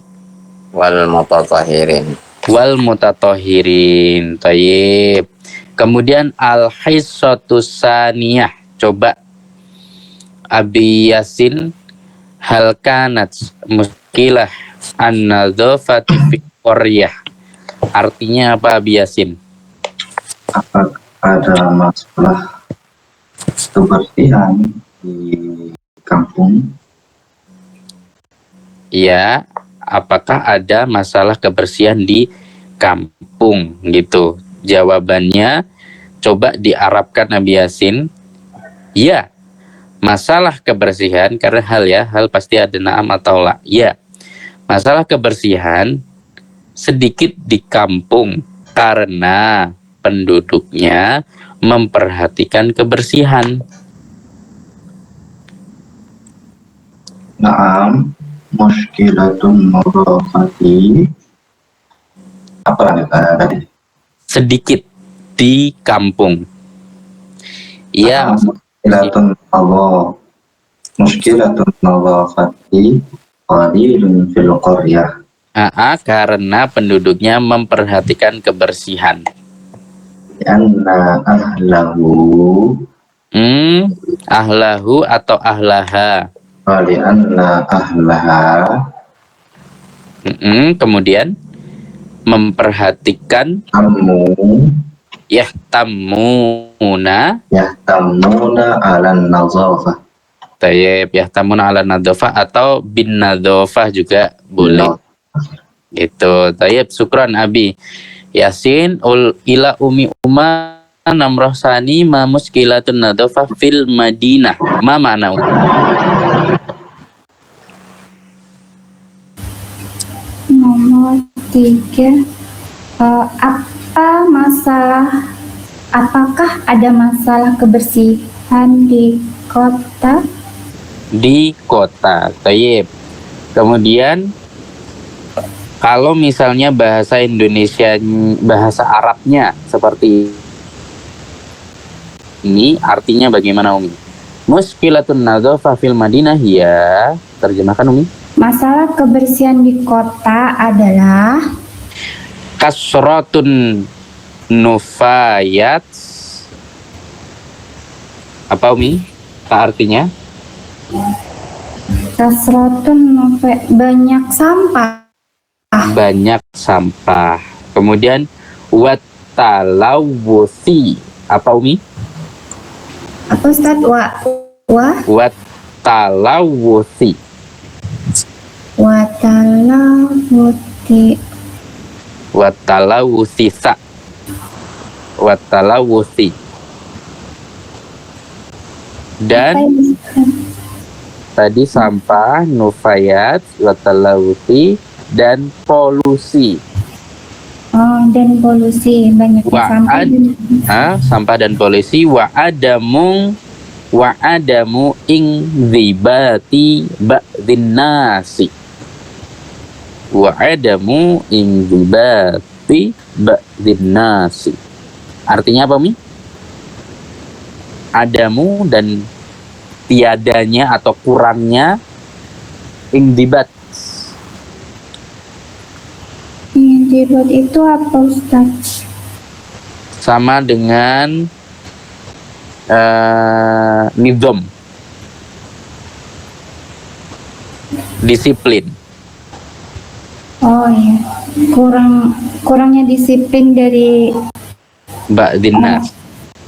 Wal mutatahhirin. Tayyib. Kemudian al-hissatus saniyah. Coba Abi Yasin, hal kanat muskilah an-nadhafati fi qaryah. Artinya apa Abi Yasin? Apakah ada masalah kebersihan di kampung? Ya, apakah ada masalah kebersihan di kampung gitu? Jawabannya coba diarabkan Abi Yasin. Ya, masalah kebersihan, karena hal pasti ada na'am atau la. Ya, masalah kebersihan sedikit di kampung karena penduduknya memperhatikan kebersihan. Naam, muskilatun nadhafati. Apa tadi? Sedikit di kampung. Ya, Muskilatun nadhafati qalilun fil qaryah. karena penduduknya memperhatikan kebersihan. Anna ahlahu Ahlahu atau ahlaha. Anna ahlaha Kemudian memperhatikan yahtamuna ala nazafah. Tayyib, yahtamuna ala nadhafah atau bin nadhafah juga boleh. Itu. Tayyib, syukran Abi Yasin. Ila Umi Umar Nomor sani ma muskilatun nadhafah fil Madinah. Ma ma'nahu? Nomor 3, apakah ada masalah kebersihan di kota? Di kota. Tayyib. Kemudian kalau misalnya bahasa Indonesia, bahasa Arabnya seperti ini, artinya bagaimana Umi? Muskilatun nadhafah fil Madinah, ya. Terjemahkan Umi. Masalah kebersihan di kota adalah Kasratun nufayat. Apa Umi? Apa artinya? banyak sampah. Banyak sampah. Kemudian watalawuthi. Apa Umi? Apa Ustaz? Watalawuthi. Watalawuti. Watalawuthisa. Watalawuthi. Dan tadi sampah, nufayat, watalawuthi, dan polusi. Oh, dan polusi, banyak sampah. Sampah dan polusi. Wa'adamu ingzibati ba'dhin nasi. Wa'adamu ingzibati ba'dhin nasi. Artinya apa Mi? Adamu dan tiadanya atau kurangnya ingzibat. Ingzibat itu apa Ustaz? Sama dengan nizam, disiplin. Oh ya, kurangnya disiplin dari Ba'dhinnas.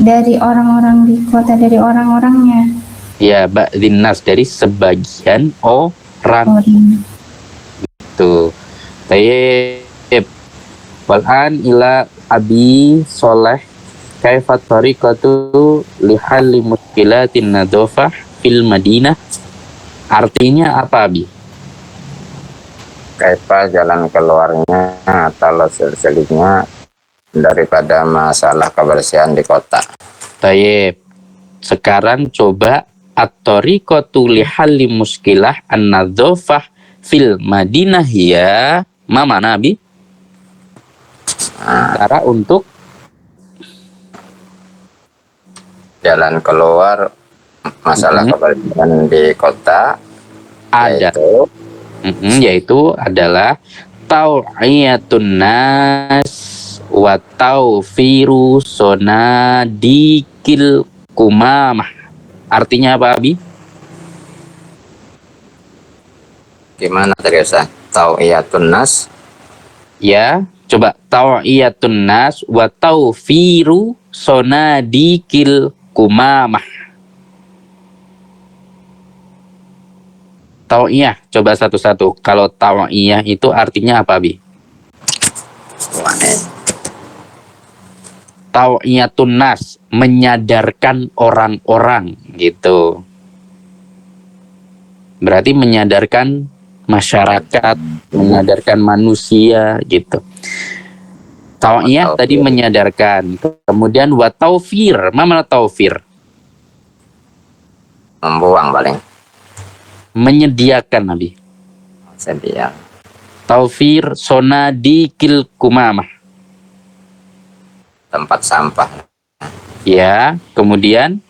Dari orang-orang di kota, dari orang-orangnya. Ya, ba'dhinnas, dari sebagian orang. Tuh. Tayyib. Wal'an ila Abi Soleh kaifat tariqatu lihalli muskilatin nadhafah fil Madinah. Artinya apa Abi? Kaifa jalan keluarnya atau seliknya daripada masalah kebersihan di kota. Tayyib. Sekarang coba at-tariqatu lihalli muskilah an-nadhafah fil Madinah, ya. Ma mana Abi? Cara untuk jalan keluar masalah kebersihan di kota ada, yaitu adalah tau'iyatun nas wa taufiru sonadikil kumamah. Artinya apa Abi? Gimana tadi Ustaz? Tau'iyatun nas. Ya, coba tau'iyatun nas wa taufiru sonadikil kumamah. Tau'iyah, coba satu-satu. Kalau tau'iyah itu artinya apa Abi? Tau'iyatun nas, menyadarkan orang-orang, gitu. Berarti menyadarkan masyarakat, menyadarkan manusia, gitu. Tau'iyah tadi menyadarkan. Kemudian wa taufir, mana taufir? Membuang paling. Menyediakan Nabi. Sedia. Taufir sonadikil kumamah. Tempat sampah. Ya, kemudian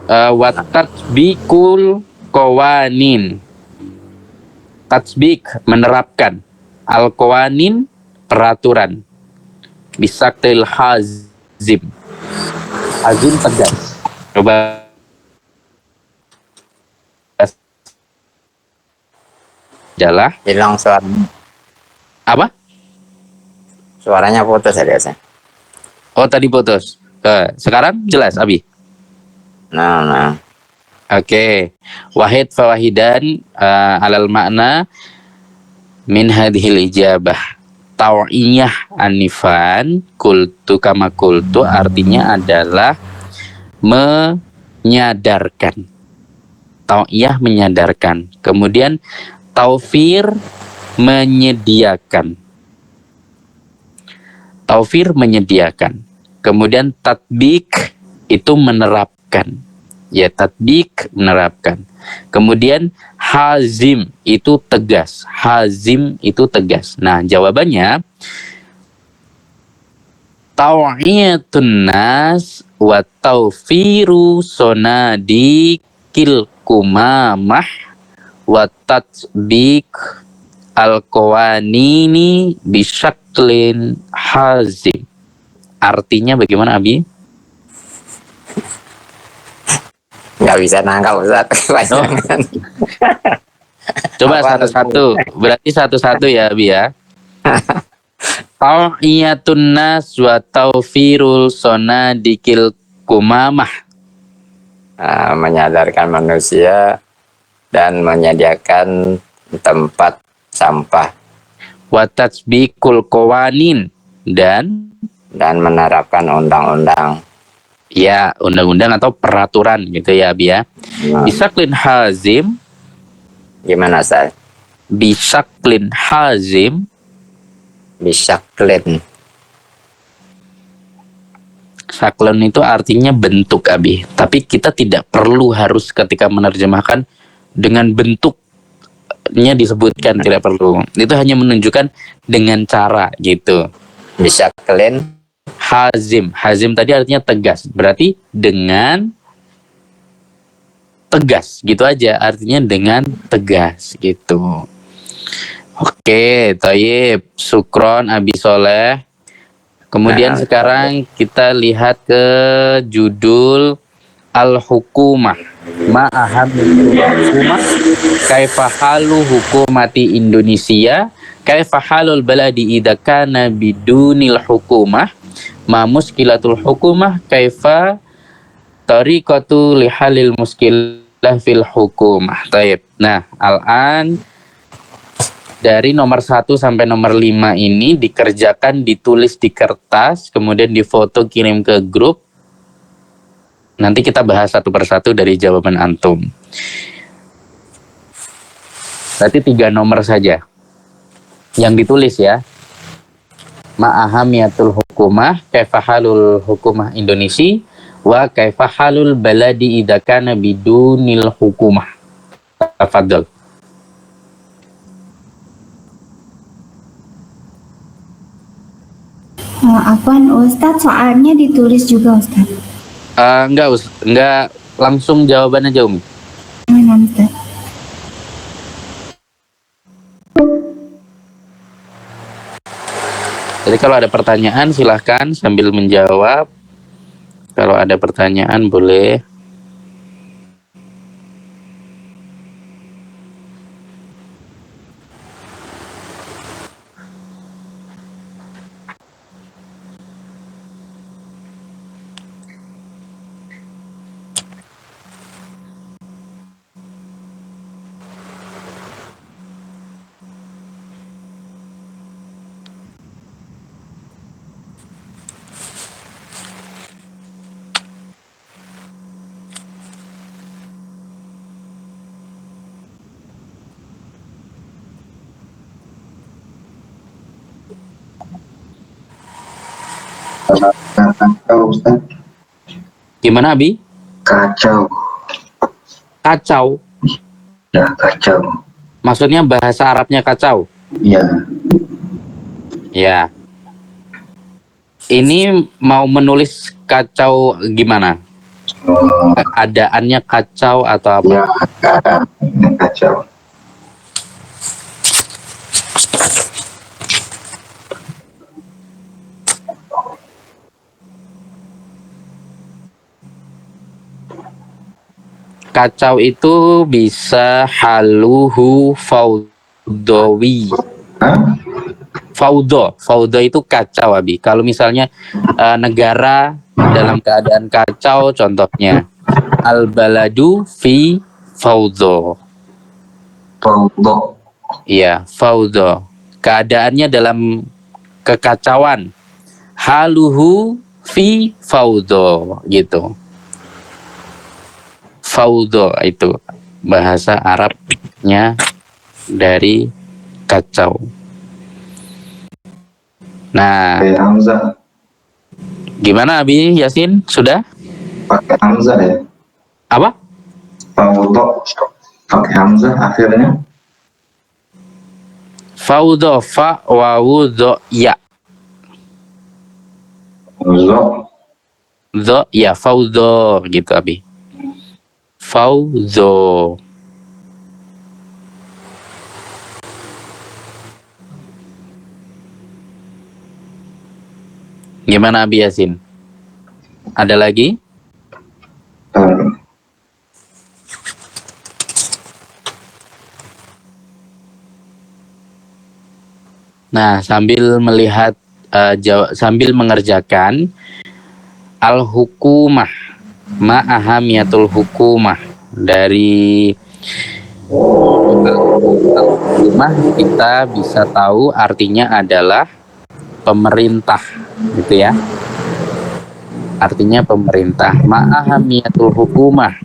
wa tatbikul qawanin. Tatbik, menerapkan. Al-qawanin, peraturan. Bisaktil hazim. Hazim tegas. Coba adalah Hilang suara. apa? Suaranya putus ya biasa. Oh, tadi putus. Sekarang jelas Abi. Nah. Oke. Wahid fawahidan alal makna min hadhil ijabah. tau'iyah anifan, kultu kama kultu artinya adalah menyadarkan. Tau'iyah menyadarkan. Kemudian taufir menyediakan. Taufir menyediakan. Kemudian tatbik itu menerapkan. Ya, tatbik menerapkan. Kemudian hazim itu tegas. Hazim itu tegas. Nah, jawabannya tau'iyatun nas wa taufiru sonadikil kumamah wa tatbik al-qawanini bisyaklin hazim. Artinya bagaimana, Abi? Nggak bisa nangkal, Ustaz. Kepanjangan. Coba Apa satu-satu. Berarti satu-satu ya, Abi ya. Tau'iyatun nas wa taufirul sonadikil kumamah. Menyadarkan manusia dan menyediakan tempat sampah Wa tatsbikul qawanin dan menerapkan undang-undang. ya undang-undang atau peraturan gitu ya, Abi ya. Bisaklin hazim, Gimana, Ustaz? bisaklin hazim, Bisyaklin. saklun itu artinya bentuk, Abi. Tapi kita tidak perlu harus ketika menerjemahkan dengan bentuknya disebutkan, tidak perlu. Itu hanya menunjukkan dengan cara gitu. Bisyaklin. Hazim, hazim tadi artinya tegas. Berarti dengan tegas gitu aja, artinya dengan tegas gitu. Oke, Thayyib, syukron Abi Soleh. Kemudian sekarang kita lihat ke judul Al-Hukumah. Ma'ahamil hukumah, kaifa halu hukumati Indonesia, kaifa halul baladi idza kana bidunil hukumah, ma muskilatul hukumah, kaifa tariqatu lihalil muskilah fil hukumah. Taib. Nah, al-an dari nomor 1 sampai nomor 5 ini dikerjakan, ditulis di kertas, kemudian difoto kirim ke grup. Nanti kita bahas satu persatu dari jawaban antum. Berarti 3 nomor saja yang ditulis ya. Ma'ahamiyatul hukumah, kaifahalul hukumah Indonesia, wa kaifahalul baladi idza kana bidunil hukumah. Tafadhol. Afwan Ustadz, soalnya ditulis juga Ustadz. Enggak langsung jawaban aja, Umi. Mana Ustadz? Jadi kalau ada pertanyaan silahkan sambil menjawab. Kalau ada pertanyaan boleh. Kacau, Ustaz. Gimana, Abi? Kacau. Kacau. Ya, kacau. Maksudnya bahasa Arabnya kacau. Ya, Ya. Ini mau menulis kacau gimana? Keadaannya kacau atau apa? ya, keadaan kacau. Kacau itu bisa haluhu faudawi. Hah? Faudo itu kacau, Abi. Kalau misalnya negara dalam keadaan kacau, contohnya al-baladu fi faudo. Faudo. Iya, faudo. Keadaannya dalam kekacauan. Haluhu fi faudo gitu. Faudo itu bahasa Arabnya dari kacau. Nah, Pakai Hamzah. gimana Abi Yasin? Sudah? Pakai Hamzah ya. Apa? Faudo. Pakai Hamzah akhirnya. Faudo fa wawu do ya. Faudo. Do ya faudo gitu Abi. Faudo. Gimana Abi Yasin? Ada lagi? Nah, sambil melihat sambil mengerjakan al-hukumah ma'ahamiyatul hukumah dari al-hukumah kita bisa tahu artinya adalah pemerintah gitu ya. Artinya pemerintah. Ma'ahamiyatul hukumah.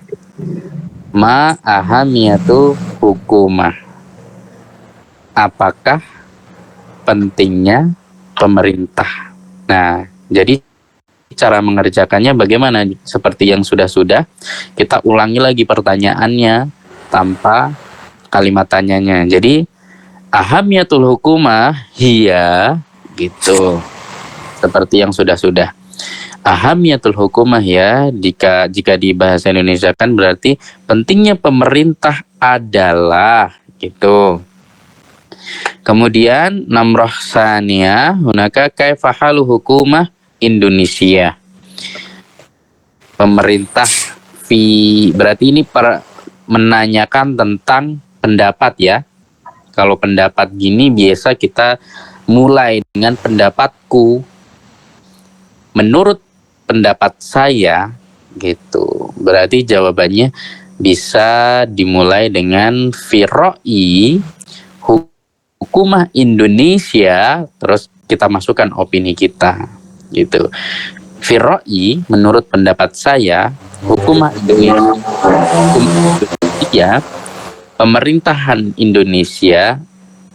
Ma'ahamiyatul hukumah. Apakah pentingnya pemerintah? Nah, jadi cara mengerjakannya bagaimana? Seperti yang sudah-sudah, kita ulangi lagi pertanyaannya tanpa kalimat tanyanya. Jadi, ahamiyatul hukumah hiya gitu. Seperti yang sudah-sudah. Ahamiyatul hukumah ya, jika di bahasa Indonesia kan berarti pentingnya pemerintah adalah gitu. Kemudian namroh saniyah hunaka kaifa halu hukumah Indonesia. Pemerintah berarti ini menanyakan tentang pendapat ya. Kalau pendapat gini biasa kita mulai dengan pendapatku. Menurut pendapat saya gitu. Berarti jawabannya bisa dimulai dengan firoi hukumah Indonesia, terus kita masukkan opini kita gitu. Firoi menurut pendapat saya hukumah Indonesia, pemerintahan Indonesia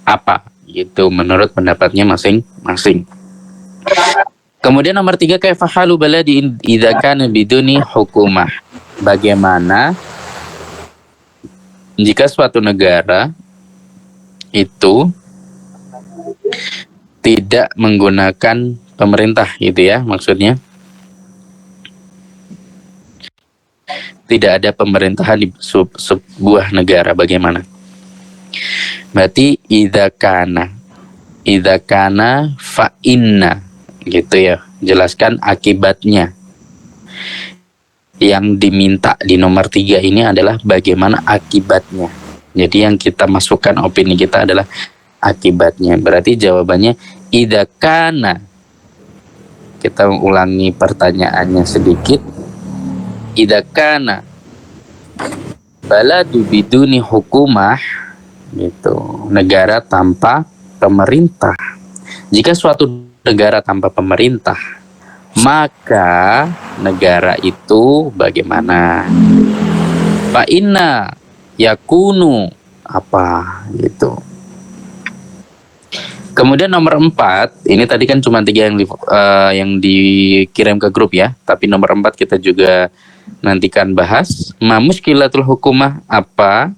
apa gitu menurut pendapatnya masing-masing. Kemudian nomor 3, kaifa halu baladi idza kana biduni hukumah. Bagaimana jika suatu negara itu tidak menggunakan pemerintah gitu ya, maksudnya tidak ada pemerintahan di sebuah negara, bagaimana? Berarti idza kana fa inna gitu ya, jelaskan akibatnya. Yang diminta di nomor 3 ini adalah bagaimana akibatnya. Jadi yang kita masukkan opini kita adalah akibatnya. Berarti jawabannya idza kana. Kita ulangi pertanyaannya sedikit. Idza kana baladu biduni hukumah gitu, negara tanpa pemerintah. Jika suatu negara tanpa pemerintah, maka negara itu bagaimana? Fa inna yakunu apa gitu. Kemudian nomor 4, ini tadi kan cuma 3 yang dikirim ke grup ya, tapi nomor 4 kita juga nantikan bahas. Ma muskilatul hukumah apa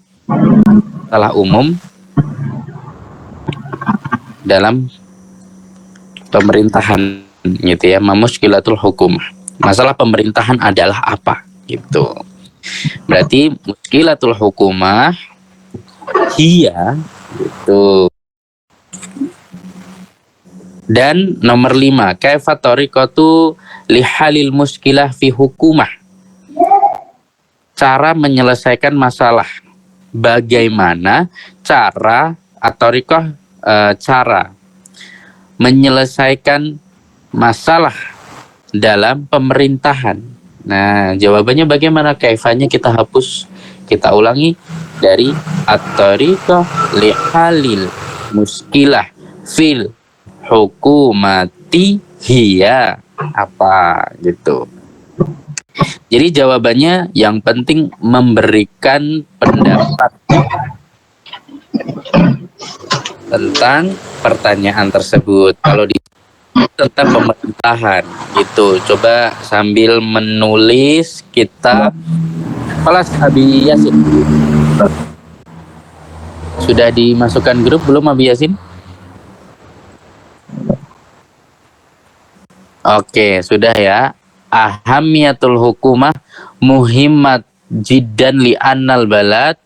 salah umum dalam pemerintahan gitu ya. Ma muskilatul hukumah, masalah pemerintahan adalah apa gitu. Berarti muskilatul hukumah hiya gitu. Dan nomor 5, kaifa tariqatu lihalil muskilah fi hukumah. Cara menyelesaikan masalah. Bagaimana cara atau cara menyelesaikan masalah dalam pemerintahan. Nah, jawabannya bagaimana? Kaifanya kita hapus, kita ulangi dari at-tariqah lihalil muskilah fil hukumati hiya apa gitu. Jadi jawabannya yang penting memberikan pendapat tentang pertanyaan tersebut. Kalau di tentang pemerintahan itu, coba sambil menulis kita kelas Abi Yasin. Sudah dimasukkan grup belum Abi Yasin? Oke, sudah ya. Ahamiyatul hukumah muhimmat jiddan li annal balad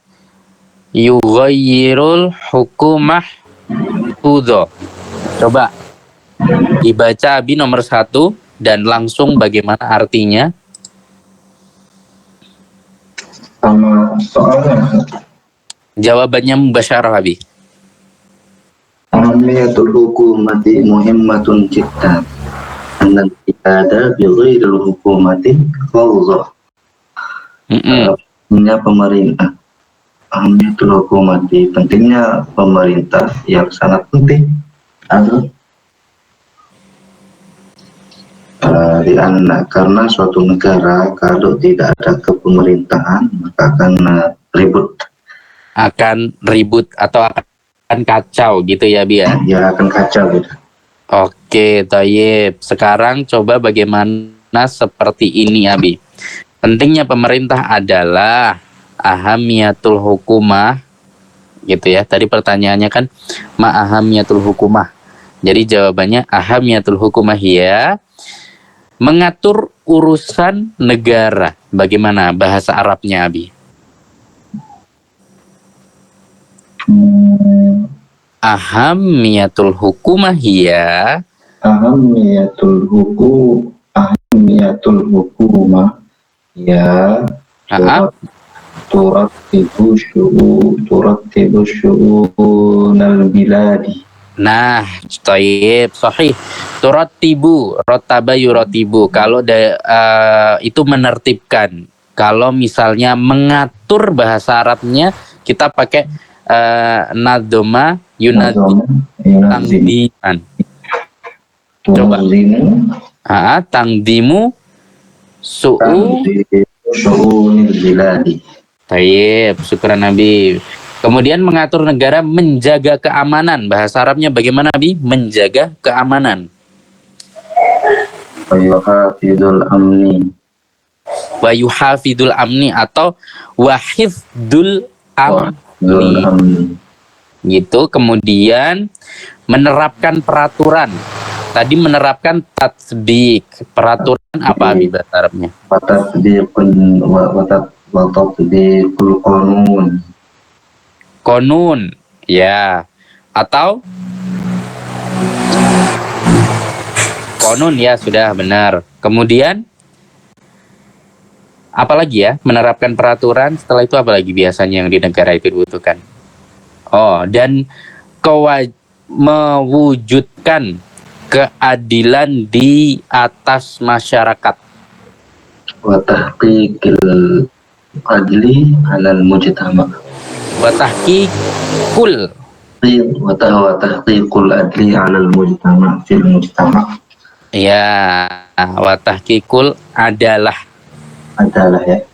yughayyirul hukumah tudho. Coba dibaca Abi nomor 1 dan langsung bagaimana artinya. Sama soalnya. Jawabannya mubasyarah Abi. Ahamiyatul hukumati muhimmatun jiddan. Annal ibada bi ghairil hukumati fawdha. Pentingnya pemerintah. Ahamiyatul hukumati, pentingnya pemerintah yang sangat penting adalah karena suatu negara kalau tidak ada kepemerintahan maka akan ribut. Akan ribut atau akan kacau gitu ya Bi ya? Ya akan kacau gitu. Oke, Tayyib. Sekarang coba bagaimana seperti ini, Abi. Pentingnya pemerintah adalah ahamiyatul hukumah, gitu ya. Tadi pertanyaannya kan ma ahamiyatul hukumah. Jadi jawabannya ahamiyatul hukumah ya mengatur urusan negara. Bagaimana bahasa Arabnya, Abi? Ahamiyatul hukumah ya Ahamiyatul hukumah ya turattibu syu'unal biladi. Nah, Tayyib, sahih. Turattibu, rotaba yuratibu. Kalau itu menertibkan. Kalau misalnya mengatur bahasa Arabnya kita pakai nadoma tangdiman. Coba. Tangdimu su'unil biladi. Tayyib, syukran Nabi. Kemudian mengatur negara, menjaga keamanan. Bahasa Arabnya bagaimana Nabi? Menjaga keamanan. Wa yuhafidul amni. Wa yuhafidul amni atau wahifdul amni. Gitu. Kemudian menerapkan peraturan. Tadi menerapkan tatbik. Peraturan apa Abi bahasa Arabnya? Wa tatbiqul qanun. Konun, ya, atau konun ya sudah benar. Kemudian apalagi ya menerapkan peraturan. Setelah itu apalagi biasanya yang di negara itu dibutuhkan? Oh, dan mewujudkan keadilan di atas masyarakat. Wa tahqiqil adli 'alal mujtama'. Watahqiqul adli 'alal mujtama' fil mujtama'. Ya, watahqiqul adalah ya.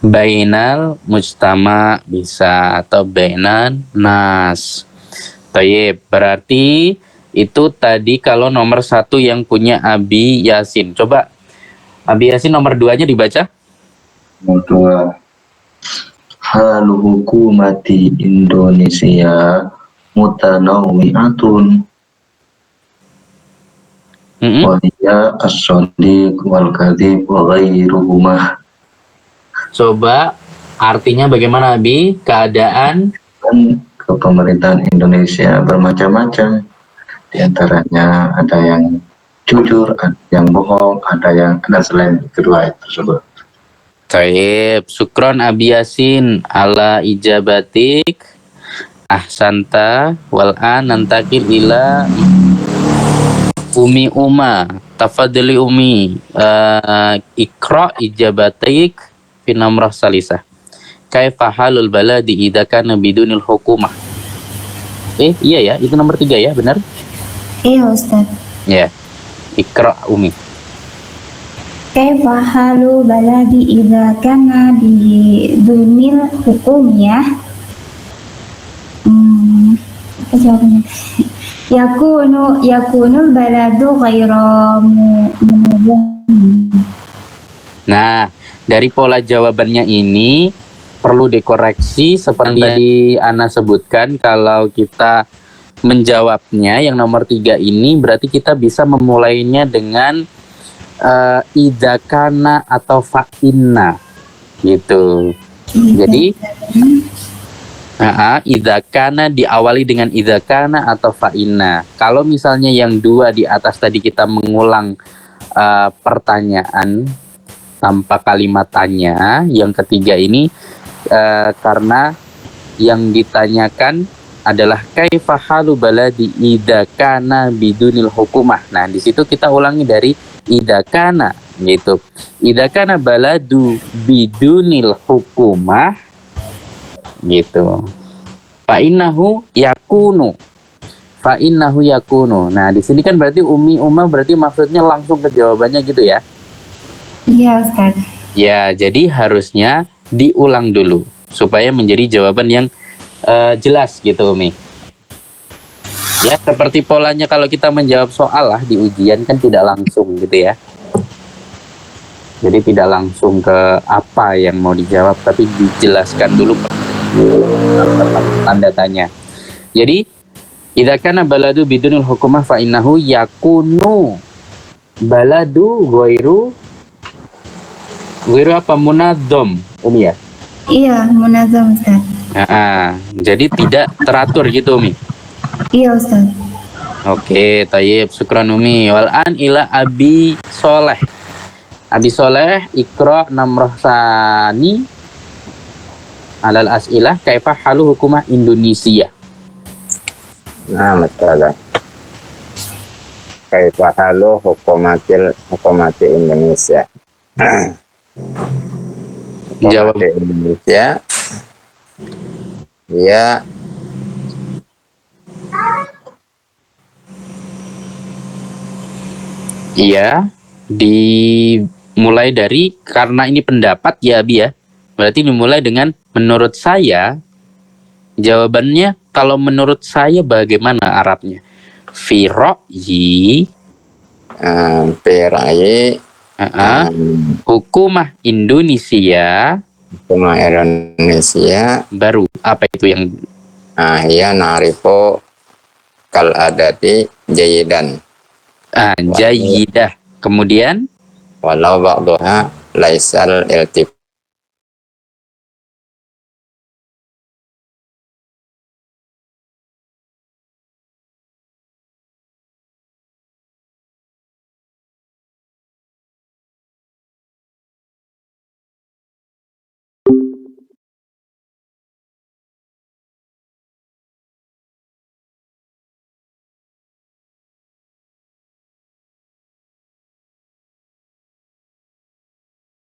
Bainal mujtama bisa atau bainan nas. Tayyib, berarti itu tadi kalau nomor 1 yang punya Abi Yasin. Coba Abi Yasin nomor 2-nya dibaca. Nomor 2. Hal hukumati Indonesia mutanawwi'atun wa hiya as-shadiq wal kadhib wa ghairuhuma. Coba artinya bagaimana Abi? Keadaan kepemerintahan Indonesia bermacam-macam. Di antaranya ada yang jujur, ada yang bohong, ada selain kedua itu tersebut. Taib, syukron Abi Yasin ala ijabatik. Ahsanta wal'an nantakil ila Umi Uma. Tafadhali Umi, ikra ijabatik fi namrah salisah. Kaifa halul baladi idza kana bidunil hukumah. Iya ya, itu nomor 3 ya, benar? Iya Ustaz. Ya. Iqra Umi. Kaifa halu baladi idza kana bi dzulmil hukumiyah? Apa jawabannya? Yakunul baladu ghaira Nah, dari pola jawabannya ini perlu dikoreksi seperti tadi Ana sebutkan. Kalau kita menjawabnya yang nomor 3 ini berarti kita bisa memulainya dengan idakana atau fa'inna gitu. Jadi idakana diawali dengan idakana atau fa'inna. Kalau misalnya yang 2 di atas tadi kita mengulang pertanyaan tanpa kalimat tanya, yang ketiga ini karena yang ditanyakan adalah kaifa halu baladi idakana bidunil hukumah. Nah, di situ kita ulangi dari idakana gitu. Idakana baladu bidunil hukumah gitu. Fa innahu yakunu. Fa innahu yakunu. Nah, di sini kan berarti Uma berarti maksudnya langsung ke jawabannya gitu ya. Iya Ustaz. Ya, jadi harusnya diulang dulu supaya menjadi jawaban yang jelas gitu Umi. Ya, seperti polanya kalau kita menjawab soal lah di ujian kan tidak langsung gitu ya. Jadi tidak langsung ke apa yang mau dijawab, tapi dijelaskan dulu tanda tanya. Jadi, idza kana baladu bidunil hukumah fa innahu yakunu baladu ghairu apa munadzam Umi ya? Iya, munazam Ustaz. Jadi tidak teratur gitu Umi. Iya Ustaz. Oke, tayyib, syukran Umi. Wal'an ila Abi Soleh. Abi Soleh, Iqra Namrohsani alal as'ilah kaifa halu hukumah Indonesia. Nah, masalah. Kaifa halu hukumati Indonesia. Jawab. Hukumati Indonesia. Ya. Iya, dimulai dari karena ini pendapat ya Abi ya. Berarti dimulai dengan menurut saya. Jawabannya kalau menurut saya bagaimana Arabnya? Fi ra'yi hukumah Indonesia. Hukumah Indonesia. Baru apa itu yang Ya na'rifu kal adati jayidan. jayidah. Kemudian Walau ba'duha laisal iltif